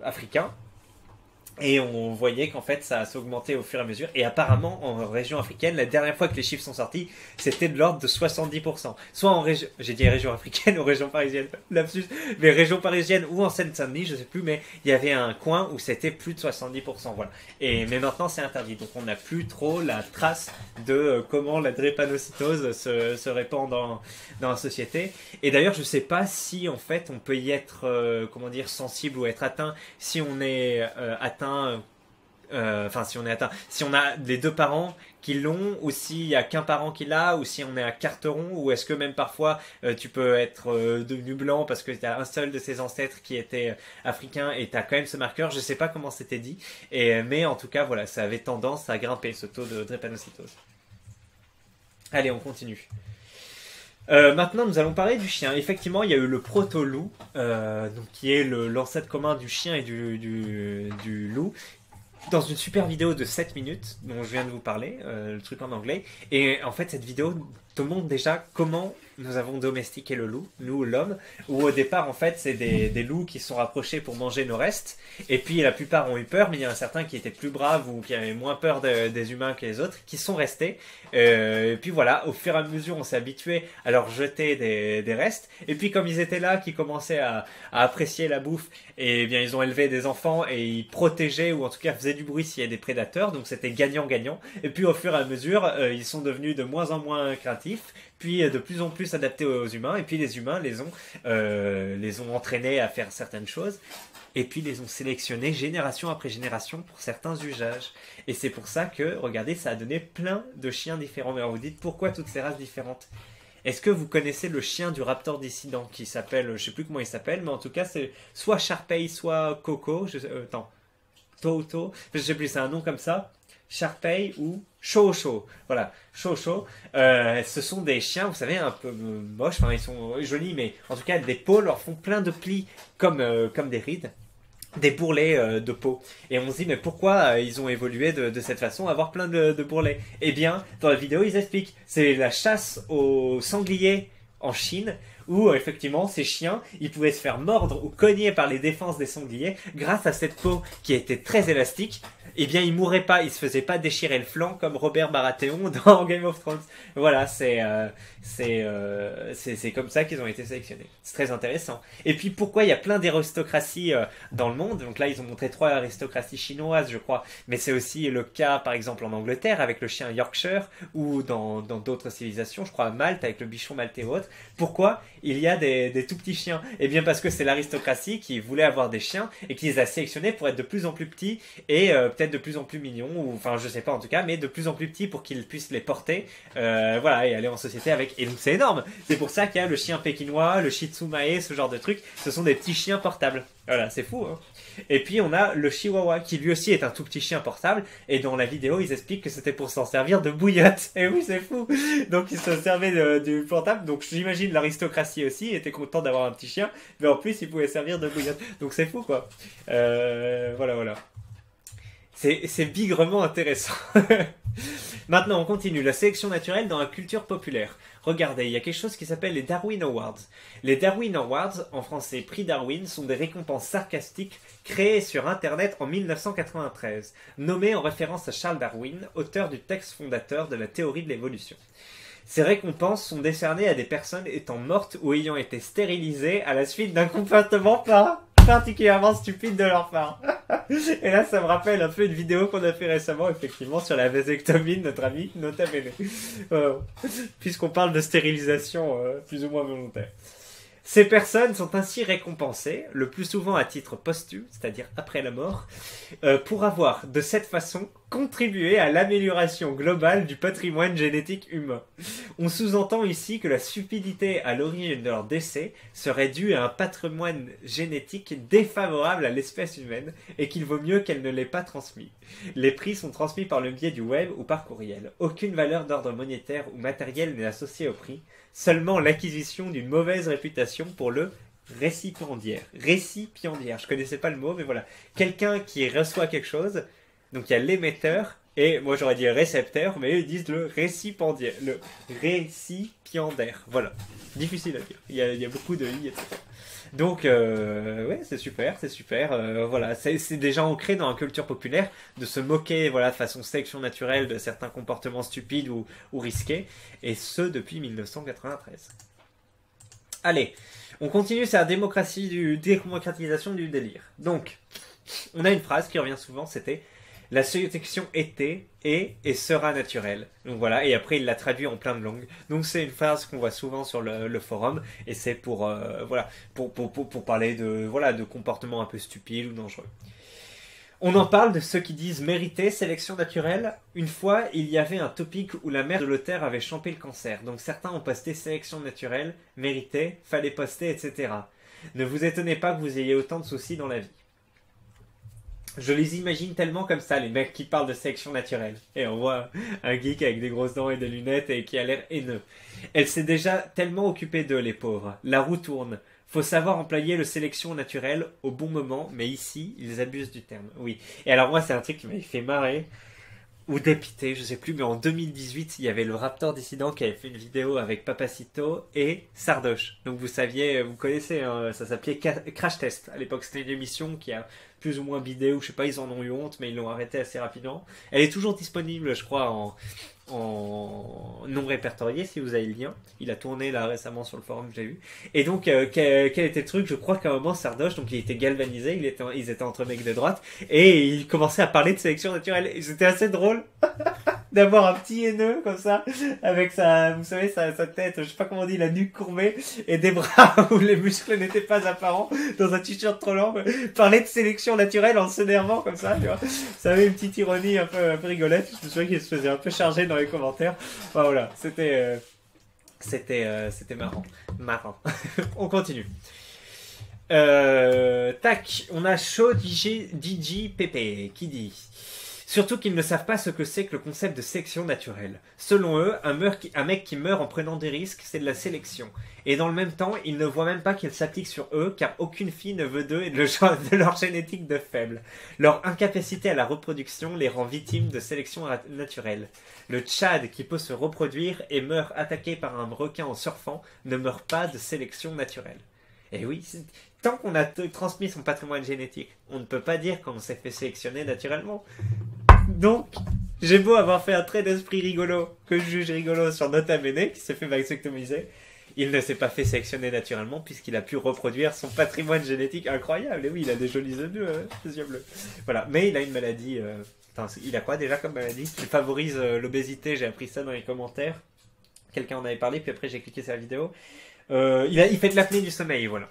africains. Et on voyait qu'en fait ça s'augmentait au fur et à mesure. Et apparemment en région africaine, la dernière fois que les chiffres sont sortis, c'était de l'ordre de 70%. Soit en région, j'ai dit région africaine ou région parisienne, lapsus, mais région parisienne ou en Seine-Saint-Denis, je sais plus, mais il y avait un coin où c'était plus de 70%. Voilà. Mais maintenant c'est interdit, donc on n'a plus trop la trace de comment la drépanocytose se répand dans la société. Et d'ailleurs je sais pas si en fait on peut y être, comment dire, sensible ou être atteint si on est atteint. Enfin, si on est atteint, si on a les deux parents qui l'ont, ou s'il y a qu'un parent qui l'a, ou si on est à carteron, ou est-ce que même parfois tu peux être devenu blanc parce que tu as un seul de ses ancêtres qui était africain et tu as quand même ce marqueur. Je sais pas comment c'était dit, mais en tout cas voilà, ça avait tendance à grimper ce taux de drépanocytose. Allez, on continue. Maintenant, nous allons parler du chien. Effectivement, il y a eu le proto-loup, donc qui est l'ancêtre commun du chien et du loup, dans une super vidéo de 7 minutes dont je viens de vous parler, le truc en anglais. Et en fait, cette vidéo te montre déjà comment nous avons domestiqué le loup, nous l'homme, où au départ en fait c'est des loups qui se sont rapprochés pour manger nos restes, et puis la plupart ont eu peur, mais il y en a certains qui étaient plus braves ou qui avaient moins peur des humains que les autres, qui sont restés, et puis voilà, au fur et à mesure on s'est habitué à leur jeter des restes, et puis comme ils étaient là, qui commençaient à apprécier la bouffe, et bien ils ont élevé des enfants et ils protégeaient, ou en tout cas faisaient du bruit s'il y a des prédateurs, donc c'était gagnant-gagnant, et puis au fur et à mesure ils sont devenus de moins en moins craintifs, puis de plus en plus adaptés aux humains, et puis les humains les ont entraînés à faire certaines choses, et puis les ont sélectionnés génération après génération pour certains usages. Et c'est pour ça que, regardez, ça a donné plein de chiens différents. Mais alors vous dites, pourquoi toutes ces races différentes? Est-ce que vous connaissez le chien du raptor dissident qui s'appelle, je sais plus comment il s'appelle, mais en tout cas c'est soit Sharpei, soit Coco, Toto, je sais plus, c'est un nom comme ça. Sharpei ou Shosho. Voilà, Shosho. Ce sont des chiens, vous savez, un peu moches. Enfin, ils sont jolis, mais en tout cas, des peaux leur font plein de plis comme des rides. Des bourrelets de peau. Et on se dit, mais pourquoi ils ont évolué de cette façon, avoir plein de bourrelets? Eh bien, dans la vidéo, ils expliquent. C'est la chasse aux sangliers en Chine, où effectivement ces chiens, ils pouvaient se faire mordre ou cogner par les défenses des sangliers grâce à cette peau qui était très élastique. Eh bien, ils mourraient pas, ils se faisaient pas déchirer le flanc comme Robert Baratheon dans Game of Thrones. Voilà, c'est comme ça qu'ils ont été sélectionnés. C'est très intéressant. Et puis, pourquoi il y a plein d'aristocraties dans le monde? Donc là, ils ont montré 3 aristocraties chinoises, je crois. Mais c'est aussi le cas, par exemple, en Angleterre, avec le chien Yorkshire, ou dans d'autres civilisations, je crois à Malte, avec le bichon maltais ou autre. Pourquoi il y a des tout petits chiens? Eh bien, parce que c'est l'aristocratie qui voulait avoir des chiens et qui les a sélectionnés pour être de plus en plus petits et peut-être peut-être de plus en plus mignons, ou enfin je sais pas en tout cas, mais de plus en plus petits pour qu'ils puissent les porter, voilà, et aller en société avec. Et donc c'est énorme. C'est pour ça qu'il y a le chien pékinois, le Shih Tzu Mae, ce genre de trucs. Ce sont des petits chiens portables. Voilà, c'est fou, hein. Et puis on a le Chihuahua qui lui aussi est un tout petit chien portable. Et dans la vidéo ils expliquent que c'était pour s'en servir de bouillotte. Et oui, c'est fou. Donc ils se servaient du portable. Donc j'imagine l'aristocratie aussi était content d'avoir un petit chien, mais en plus il pouvait servir de bouillotte. Donc c'est fou quoi. Voilà. C'est bigrement intéressant. Maintenant, on continue. La sélection naturelle dans la culture populaire. Regardez, il y a quelque chose qui s'appelle les Darwin Awards. Les Darwin Awards, en français prix Darwin, sont des récompenses sarcastiques créées sur Internet en 1993, nommées en référence à Charles Darwin, auteur du texte fondateur de la théorie de l'évolution. Ces récompenses sont décernées à des personnes étant mortes ou ayant été stérilisées à la suite d'un comportement particulièrement stupide de leur part. Et là, ça me rappelle un peu une vidéo qu'on a fait récemment, effectivement, sur la vasectomie de notre ami Nota Bene. Puisqu'on parle de stérilisation plus ou moins volontaire. Ces personnes sont ainsi récompensées, le plus souvent à titre posthume, c'est-à-dire après la mort, pour avoir, de cette façon, contribué à l'amélioration globale du patrimoine génétique humain. On sous-entend ici que la stupidité à l'origine de leur décès serait due à un patrimoine génétique défavorable à l'espèce humaine et qu'il vaut mieux qu'elle ne l'ait pas transmis. Les prix sont transmis par le biais du web ou par courriel. Aucune valeur d'ordre monétaire ou matériel n'est associée au prix, seulement l'acquisition d'une mauvaise réputation pour le récipiendaire. Récipiendaire, je connaissais pas le mot, mais voilà. Quelqu'un qui reçoit quelque chose, donc il y a l'émetteur, et moi j'aurais dit récepteur, mais eux ils disent le récipiendaire. Le récipiendaire, voilà. Difficile à dire, il y a beaucoup de i, etc. Donc, ouais, c'est super. Voilà, c'est déjà ancré dans la culture populaire de se moquer, voilà, de façon sélection naturelle de certains comportements stupides ou risqués, et ce depuis 1993. Allez, on continue sur la démocratisation du délire. Donc, on a une phrase qui revient souvent, c'était la sélection était, est et sera naturelle. Donc voilà, et après il l'a traduit en plein de langues. Donc c'est une phrase qu'on voit souvent sur le forum, et c'est pour parler de comportements un peu stupides ou dangereux. On en parle de ceux qui disent mériter sélection naturelle. Une fois, il y avait un topic où la mère de l'auteur avait champé le cancer. Donc certains ont posté sélection naturelle, mérité, fallait poster, etc. Ne vous étonnez pas que vous ayez autant de soucis dans la vie. Je les imagine tellement comme ça, les mecs qui parlent de sélection naturelle. Et on voit un geek avec des grosses dents et des lunettes et qui a l'air haineux. Elle s'est déjà tellement occupée d'eux, les pauvres. La roue tourne. Faut savoir employer le sélection naturelle au bon moment, mais ici, ils abusent du terme. Oui. Et alors moi, c'est un truc qui m'avait fait marrer. Ou dépité, je sais plus, mais en 2018, il y avait le Raptor Dissident qui avait fait une vidéo avec Papacito et Sardoche. Donc vous connaissez, hein, ça s'appelait Crash Test. À l'époque, c'était une émission qui a plus ou moins bidé, ou je sais pas, ils en ont eu honte, mais ils l'ont arrêté assez rapidement. Elle est toujours disponible, je crois, en non répertorié, si vous avez le lien. Il a tourné là récemment sur le forum, j'ai vu. Et donc, quel était le truc? Je crois qu'à un moment, Sardoche, donc il était galvanisé, ils étaient entre mecs de droite, et il commençait à parler de sélection naturelle. Et c'était assez drôle d'avoir un petit haineux comme ça, avec vous savez, sa tête, je sais pas comment on dit, la nuque courbée, et des bras où les muscles n'étaient pas apparents, dans un t-shirt trop long, parler de sélection naturelle en s'énervant comme ça, tu vois. Ça avait une petite ironie un peu rigolette. Je me souviens qu'il se faisait un peu charger dans les commentaires. Enfin, voilà, c'était marrant. On continue. Tac, on a Show DJ Pepe qui dit: surtout qu'ils ne savent pas ce que c'est que le concept de sélection naturelle. Selon eux, un mec qui meurt en prenant des risques, c'est de la sélection. Et dans le même temps, ils ne voient même pas qu'elle s'applique sur eux, car aucune fille ne veut d'eux et de leur génétique de faible. Leur incapacité à la reproduction les rend victimes de sélection naturelle. Le Tchad, qui peut se reproduire et meurt attaqué par un requin en surfant, ne meurt pas de sélection naturelle. Et oui, tant qu'on a transmis son patrimoine génétique, on ne peut pas dire qu'on s'est fait sélectionner naturellement. Donc, j'ai beau avoir fait un trait d'esprit rigolo, que je juge rigolo sur Nota Bene, qui s'est fait vasectomiser, il ne s'est pas fait sélectionner naturellement puisqu'il a pu reproduire son patrimoine génétique incroyable. Et oui, il a des jolis yeux bleus. Voilà, mais il a une maladie... il a quoi déjà comme maladie qui favorise l'obésité? J'ai appris ça dans les commentaires. Quelqu'un en avait parlé, puis après j'ai cliqué sur la vidéo. Il fait de l'apnée du sommeil, voilà.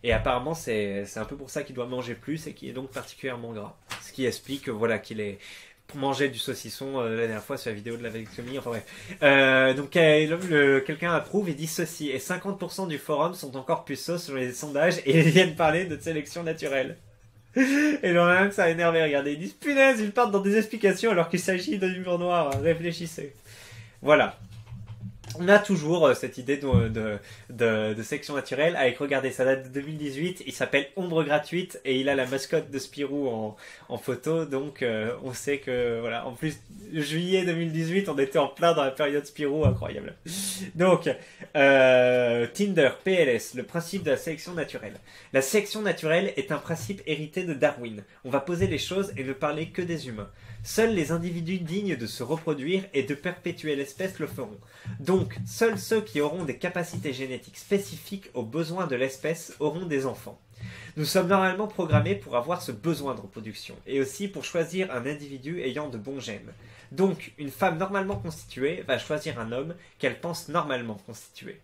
Et apparemment, c'est un peu pour ça qu'il doit manger plus et qu'il est donc particulièrement gras. Ce qui explique voilà qu'il est pour manger du saucisson la dernière fois sur la vidéo de la vasectomie, enfin bref. Donc quelqu'un approuve et dit ceci, et 50% du forum sont encore puceaux sur les sondages et ils viennent parler de sélection naturelle. Et j'en ai un que ça a énervé, regardez, ils disent punaise, ils partent dans des explications alors qu'il s'agit d'un humour noir, réfléchissez. Voilà. On a toujours cette idée de sélection naturelle avec, regardez, ça date de 2018, il s'appelle Ombre Gratuite et il a la mascotte de Spirou en photo, donc on sait que, voilà, en plus, juillet 2018, on était en plein dans la période Spirou, incroyable. Donc, Tinder, PLS, le principe de la sélection naturelle. La sélection naturelle est un principe hérité de Darwin. On va poser les choses et ne parler que des humains. Seuls les individus dignes de se reproduire et de perpétuer l'espèce le feront. Donc, seuls ceux qui auront des capacités génétiques spécifiques aux besoins de l'espèce auront des enfants. Nous sommes normalement programmés pour avoir ce besoin de reproduction, et aussi pour choisir un individu ayant de bons gènes. Donc, une femme normalement constituée va choisir un homme qu'elle pense normalement constitué.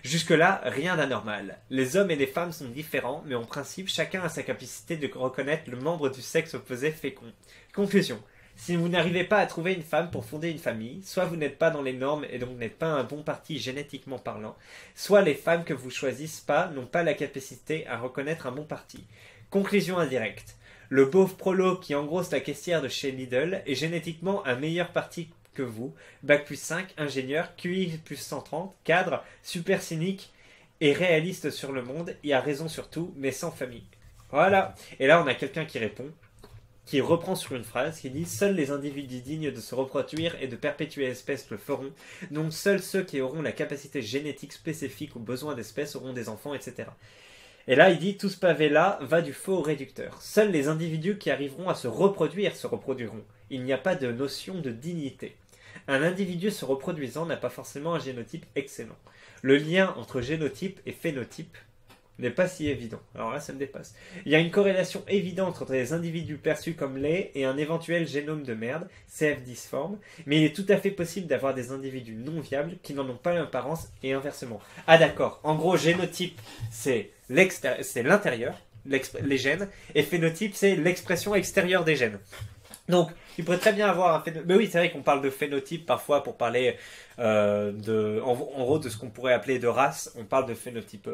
Jusque-là, rien d'anormal. Les hommes et les femmes sont différents, mais en principe, chacun a sa capacité de reconnaître le membre du sexe opposé fécond. Conclusion. Si vous n'arrivez pas à trouver une femme pour fonder une famille, soit vous n'êtes pas dans les normes et donc n'êtes pas un bon parti génétiquement parlant, soit les femmes que vous choisissez pas n'ont pas la capacité à reconnaître un bon parti. Conclusion indirecte. Le beauf prolo qui engrosse la caissière de chez Lidl est génétiquement un meilleur parti que vous, bac plus 5, ingénieur, QI plus 130, cadre, super cynique et réaliste sur le monde, et a raison sur tout, mais sans famille. Voilà. Et là on a quelqu'un qui répond, qui reprend sur une phrase qui dit « Seuls les individus dignes de se reproduire et de perpétuer l'espèce le feront, donc seuls ceux qui auront la capacité génétique spécifique aux besoins d'espèce auront des enfants, etc. » Et là, il dit « Tout ce pavé-là va du faux au réducteur. Seuls les individus qui arriveront à se reproduire se reproduiront. Il n'y a pas de notion de dignité. Un individu se reproduisant n'a pas forcément un génotype excellent. Le lien entre génotype et phénotype n'est pas si évident. Alors là, ça me dépasse. Il y a une corrélation évidente entre les individus perçus comme laids et un éventuel génome de merde, CF difforme, mais il est tout à fait possible d'avoir des individus non viables qui n'en ont pas l'apparence et inversement. Ah d'accord, en gros, génotype, c'est l'intérieur, les gènes, et phénotype, c'est l'expression extérieure des gènes. Donc, il pourrait très bien avoir un phénotype. Mais oui, c'est vrai qu'on parle de phénotype parfois pour parler en gros de ce qu'on pourrait appeler de race. On parle de phénotype.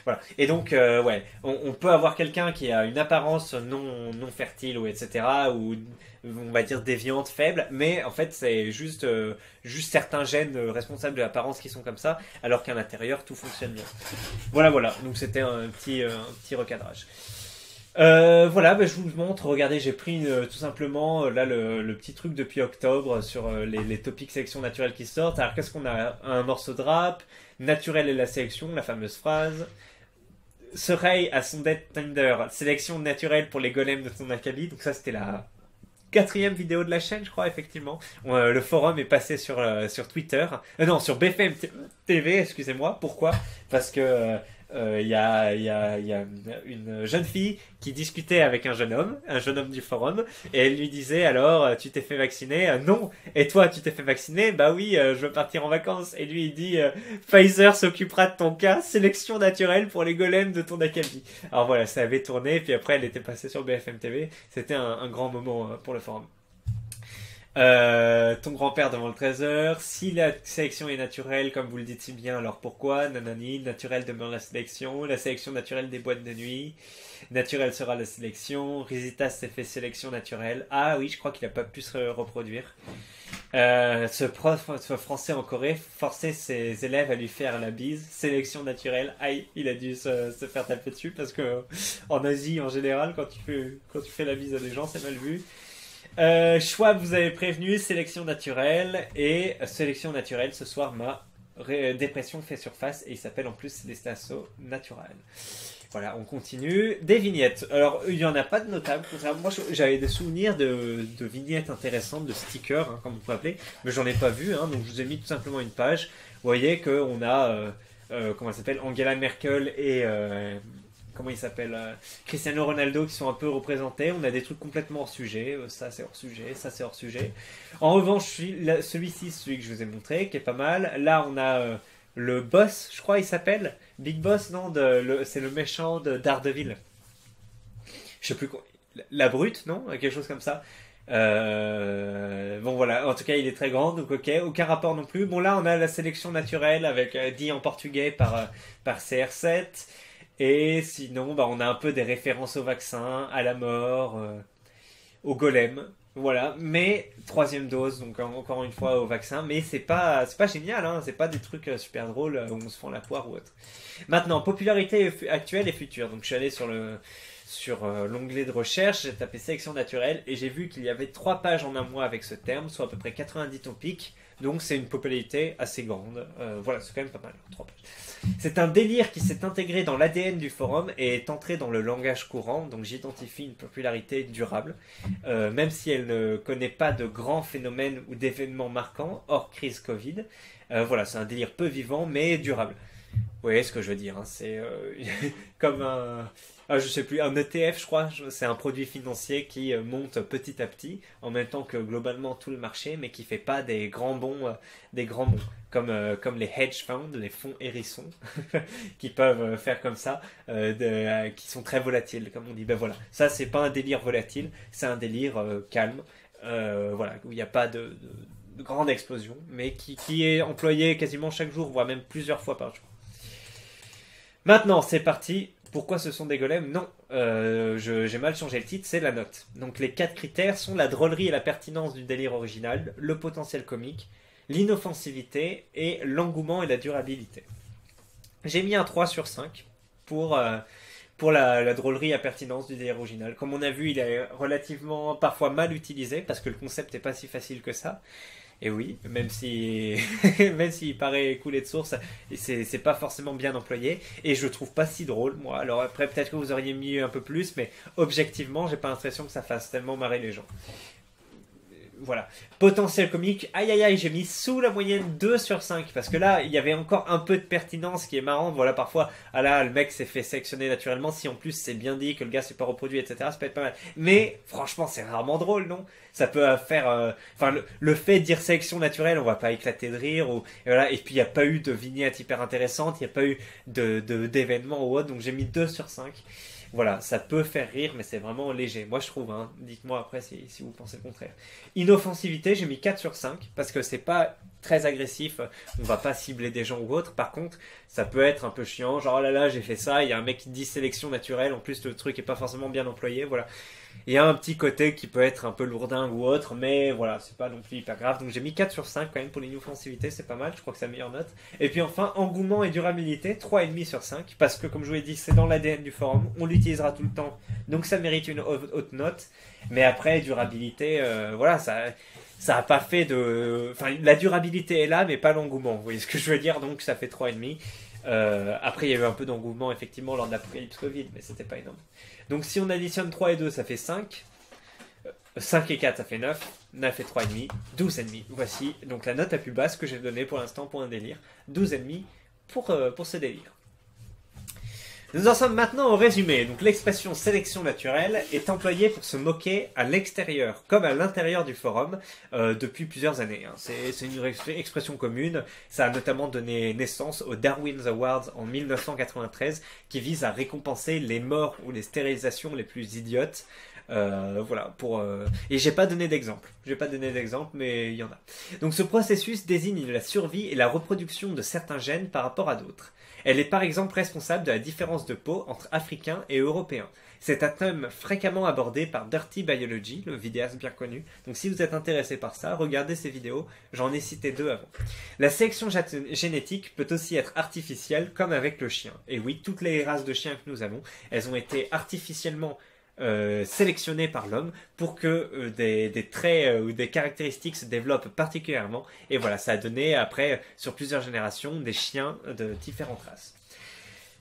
Voilà. Et donc, ouais, on peut avoir quelqu'un qui a une apparence non fertile ou etc. ou on va dire déviante, faible, mais en fait c'est juste certains gènes responsables de l'apparence qui sont comme ça, alors qu'à l'intérieur tout fonctionne bien. Voilà. Donc c'était un petit recadrage. Voilà, je vous montre, regardez, j'ai pris tout simplement là le petit truc depuis octobre sur les topics sélection naturelle qui sortent. Alors qu'est-ce qu'on a? Un morceau de rap, naturel et la sélection, la fameuse phrase. Sereil à son dead Tinder, sélection naturelle pour les golems de ton acabit. Donc ça c'était la 4e vidéo de la chaîne, je crois, effectivement. Le forum est passé sur Twitter. Non, sur BFM TV, excusez-moi. Pourquoi? Parce que il y a une jeune fille qui discutait avec un jeune homme du forum, et elle lui disait alors tu t'es fait vacciner? Non. Et toi tu t'es fait vacciner? Bah oui, je veux partir en vacances. Et lui il dit Pfizer s'occupera de ton cas, sélection naturelle pour les golems de ton acabit. Alors voilà, ça avait tourné, puis après elle était passée sur BFM TV. C'était un grand moment pour le forum. Ton grand-père devant le trésor. Si la sélection est naturelle, comme vous le dites si bien, alors pourquoi? Nanani, naturel demeure la sélection. La sélection naturelle des boîtes de nuit. Naturelle sera la sélection. Rizitas s'est fait sélection naturelle. Ah oui, je crois qu'il a pas pu se reproduire. Ce français en Corée forçait ses élèves à lui faire la bise. Sélection naturelle. Aïe, il a dû se faire taper dessus parce que en Asie en général, quand tu fais la bise à des gens, c'est mal vu. Schwab vous avez prévenu, sélection naturelle, et sélection naturelle, ce soir ma dépression fait surface, et il s'appelle en plus l'estasso naturel. Voilà, on continue. Des vignettes. Alors, il n'y en a pas de notables. Moi, j'avais des souvenirs de vignettes intéressantes, de stickers, hein, comme on peut appeler, mais j'en ai pas vu, hein, donc je vous ai mis tout simplement une page. Vous voyez qu'on a, comment ça s'appelle, Angela Merkel et... comment il s'appelle, Cristiano Ronaldo qui sont un peu représentés. On a des trucs complètement hors sujet. Ça c'est hors sujet, ça c'est hors sujet. En revanche, celui-ci, celui que je vous ai montré, qui est pas mal. Là, on a le boss, je crois, il s'appelle Big Boss, non, c'est le méchant de Daredevil. Je sais plus quoi. la brute, non? Quelque chose comme ça. Bon voilà, en tout cas il est très grand, donc ok, aucun rapport non plus. Bon là on a la sélection naturelle avec dit en portugais par CR7, et sinon bah, on a un peu des références au vaccin, à la mort, au golem, voilà. Mais troisième dose, donc encore une fois au vaccin, mais c'est pas génial, hein, c'est pas des trucs super drôles où on se fend la poire ou autre. Maintenant popularité actuelle et future, donc je suis allé sur l'onglet de recherche, j'ai tapé sélection naturelle et j'ai vu qu'il y avait 3 pages en un mois avec ce terme, soit à peu près 90 topics, donc c'est une popularité assez grande. Voilà, c'est quand même pas mal, 3 pages. C'est un délire qui s'est intégré dans l'ADN du forum et est entré dans le langage courant, donc j'identifie une popularité durable, même si elle ne connaît pas de grands phénomènes ou d'événements marquants, hors crise Covid. Voilà, c'est un délire peu vivant mais durable. Vous voyez ce que je veux dire, hein, c'est comme je sais plus, un ETF, je crois, c'est un produit financier qui monte petit à petit, en même temps que globalement tout le marché, mais qui fait pas des grands bons, comme les hedge funds, les fonds hérissons, qui peuvent faire comme ça, qui sont très volatiles, comme on dit. Ben voilà, ça c'est pas un délire volatile, c'est un délire calme, voilà, où il n'y a pas de grande explosion, mais qui est employé quasiment chaque jour, voire même plusieurs fois par jour. Maintenant, c'est parti. Pourquoi ce sont des golems? Non, j'ai mal changé le titre, c'est la note. Donc les 4 critères sont la drôlerie et la pertinence du délire original, le potentiel comique, l'inoffensivité et l'engouement et la durabilité. J'ai mis un 3 sur 5 pour la drôlerie et la pertinence du délire original. Comme on a vu, il est relativement parfois mal utilisé parce que le concept n'est pas si facile que ça. Et oui, même si même s'il paraît couler de source, c'est pas forcément bien employé et je le trouve pas si drôle moi. Alors après peut-être que vous auriez mis un peu plus, mais objectivement j'ai pas l'impression que ça fasse tellement marrer les gens. Voilà. Potentiel comique, aïe aïe aïe, j'ai mis sous la moyenne 2 sur 5 parce que là il y avait encore un peu de pertinence qui est marrant. Voilà, parfois, ah là le mec s'est fait sélectionner naturellement. Si en plus c'est bien dit que le gars s'est pas reproduit, etc., ça peut être pas mal. Mais franchement, c'est rarement drôle, non? Ça peut faire. Enfin, le fait de dire sélection naturelle, on va pas éclater de rire. Et voilà. Et puis il n'y a pas eu de vignette hyper intéressante, il n'y a pas eu d'événement ou autre, donc j'ai mis 2 sur 5. Voilà, ça peut faire rire, mais c'est vraiment léger. Moi, je trouve, hein. Dites-moi après si vous pensez le contraire. Inoffensivité, j'ai mis 4 sur 5, parce que c'est pas très agressif, on va pas cibler des gens ou autres. Par contre, ça peut être un peu chiant, genre, oh là là, j'ai fait ça, il y a un mec qui dit sélection naturelle, en plus le truc est pas forcément bien employé, voilà. Il y a un petit côté qui peut être un peu lourdingue ou autre, mais voilà, c'est pas non plus hyper grave. Donc j'ai mis 4 sur 5 quand même pour l'inoffensivité, c'est pas mal, je crois que c'est la meilleure note. Et puis enfin, engouement et durabilité, 3,5 sur 5, parce que comme je vous l'ai dit, c'est dans l'ADN du forum, on l'utilisera tout le temps, donc ça mérite une haute note. Mais après, durabilité, voilà, ça a pas fait de... Enfin, la durabilité est là, mais pas l'engouement, vous voyez ce que je veux dire, donc ça fait 3,5. Après, il y a eu un peu d'engouement, effectivement, lors de l'apocalypse Covid, mais c'était pas énorme. Donc, si on additionne 3 et 2, ça fait 5. 5 et 4, ça fait 9. 9 et 3,5, 12,5. Voici donc la note la plus basse que j'ai donnée pour l'instant pour un délire. 12,5 pour ce délire. Nous en sommes maintenant au résumé. Donc l'expression sélection naturelle est employée pour se moquer à l'extérieur comme à l'intérieur du forum depuis plusieurs années. C'est une expression commune. Ça a notamment donné naissance aux Darwin's Awards en 1993 qui vise à récompenser les morts ou les stérilisations les plus idiotes. Voilà, et j'ai pas donné d'exemple. Mais il y en a. Donc ce processus désigne la survie et la reproduction de certains gènes par rapport à d'autres. Elle est par exemple responsable de la différence de peau entre Africains et Européens. C'est un thème fréquemment abordé par Dirty Biology, le vidéaste bien connu. Donc si vous êtes intéressé par ça, regardez ces vidéos, j'en ai cité 2 avant. La sélection génétique peut aussi être artificielle, comme avec le chien. Et oui, toutes les races de chiens que nous avons, elles ont été artificiellement sélectionnées par l'homme pour que des traits ou des caractéristiques se développent particulièrement, et voilà, ça a donné après sur plusieurs générations des chiens de différentes races.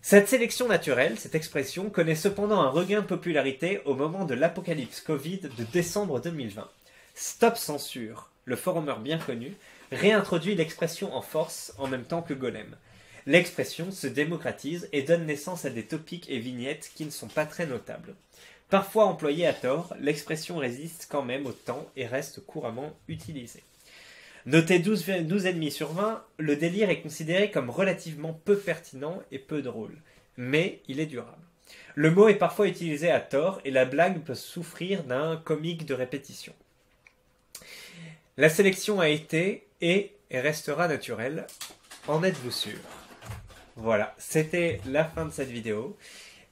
Cette sélection naturelle, cette expression, connaît cependant un regain de popularité au moment de l'apocalypse Covid de décembre 2020. Stop Censure, le forumeur bien connu, réintroduit l'expression en force en même temps que Golem. L'expression se démocratise et donne naissance à des topics et vignettes qui ne sont pas très notables. Parfois employée à tort, l'expression résiste quand même au temps et reste couramment utilisée. Noté 12,5 sur 20, le délire est considéré comme relativement peu pertinent et peu drôle. Mais il est durable. Le mot est parfois utilisé à tort et la blague peut souffrir d'un comique de répétition. La sélection a été et restera naturelle. En êtes-vous sûr? Voilà, c'était la fin de cette vidéo.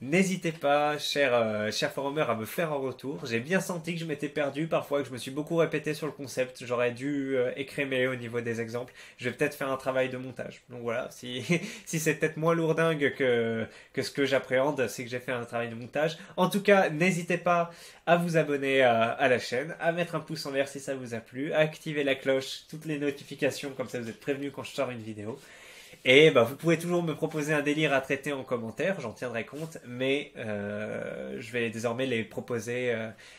N'hésitez pas, cher forumers, à me faire un retour. J'ai bien senti que je m'étais perdu parfois, que je me suis beaucoup répété sur le concept. J'aurais dû écrémer au niveau des exemples. Je vais peut-être faire un travail de montage. Donc voilà, si c'est peut-être moins lourdingue que ce que j'appréhende, c'est que j'ai fait un travail de montage. En tout cas, n'hésitez pas à vous abonner à la chaîne, à mettre un pouce en l'air si ça vous a plu, à activer la cloche, toutes les notifications, comme ça vous êtes prévenus quand je sors une vidéo. Et bah, vous pouvez toujours me proposer un délire à traiter en commentaire, j'en tiendrai compte, mais je vais désormais les proposer,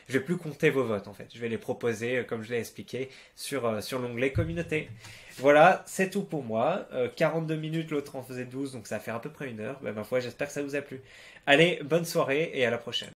je vais plus compter vos votes en fait, je vais les proposer comme je l'ai expliqué sur l'onglet communauté. Voilà, c'est tout pour moi, 42 minutes, l'autre en faisait 12, donc ça fait à peu près 1 heure, bah, ma foi j'espère que ça vous a plu. Allez, bonne soirée et à la prochaine.